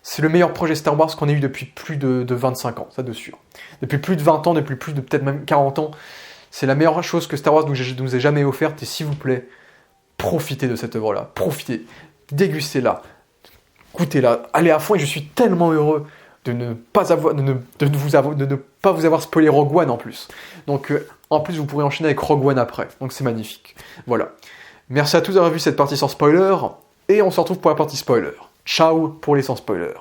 Speaker 1: c'est le meilleur projet Star Wars qu'on ait eu depuis plus de 25 ans, ça de sûr. Depuis plus de 20 ans, depuis plus de peut-être même 40 ans, c'est la meilleure chose que Star Wars nous ait jamais offerte, et s'il vous plaît, profitez de cette œuvre-là, profitez, dégustez-la, goûtez-la, allez à fond, et je suis tellement heureux de ne pas vous avoir spoilé Rogue One en plus. Donc en plus vous pourrez enchaîner avec Rogue One après, donc c'est magnifique. Voilà. Merci à tous d'avoir vu cette partie sans spoiler, et on se retrouve pour la partie spoiler. Ciao pour les sans spoilers.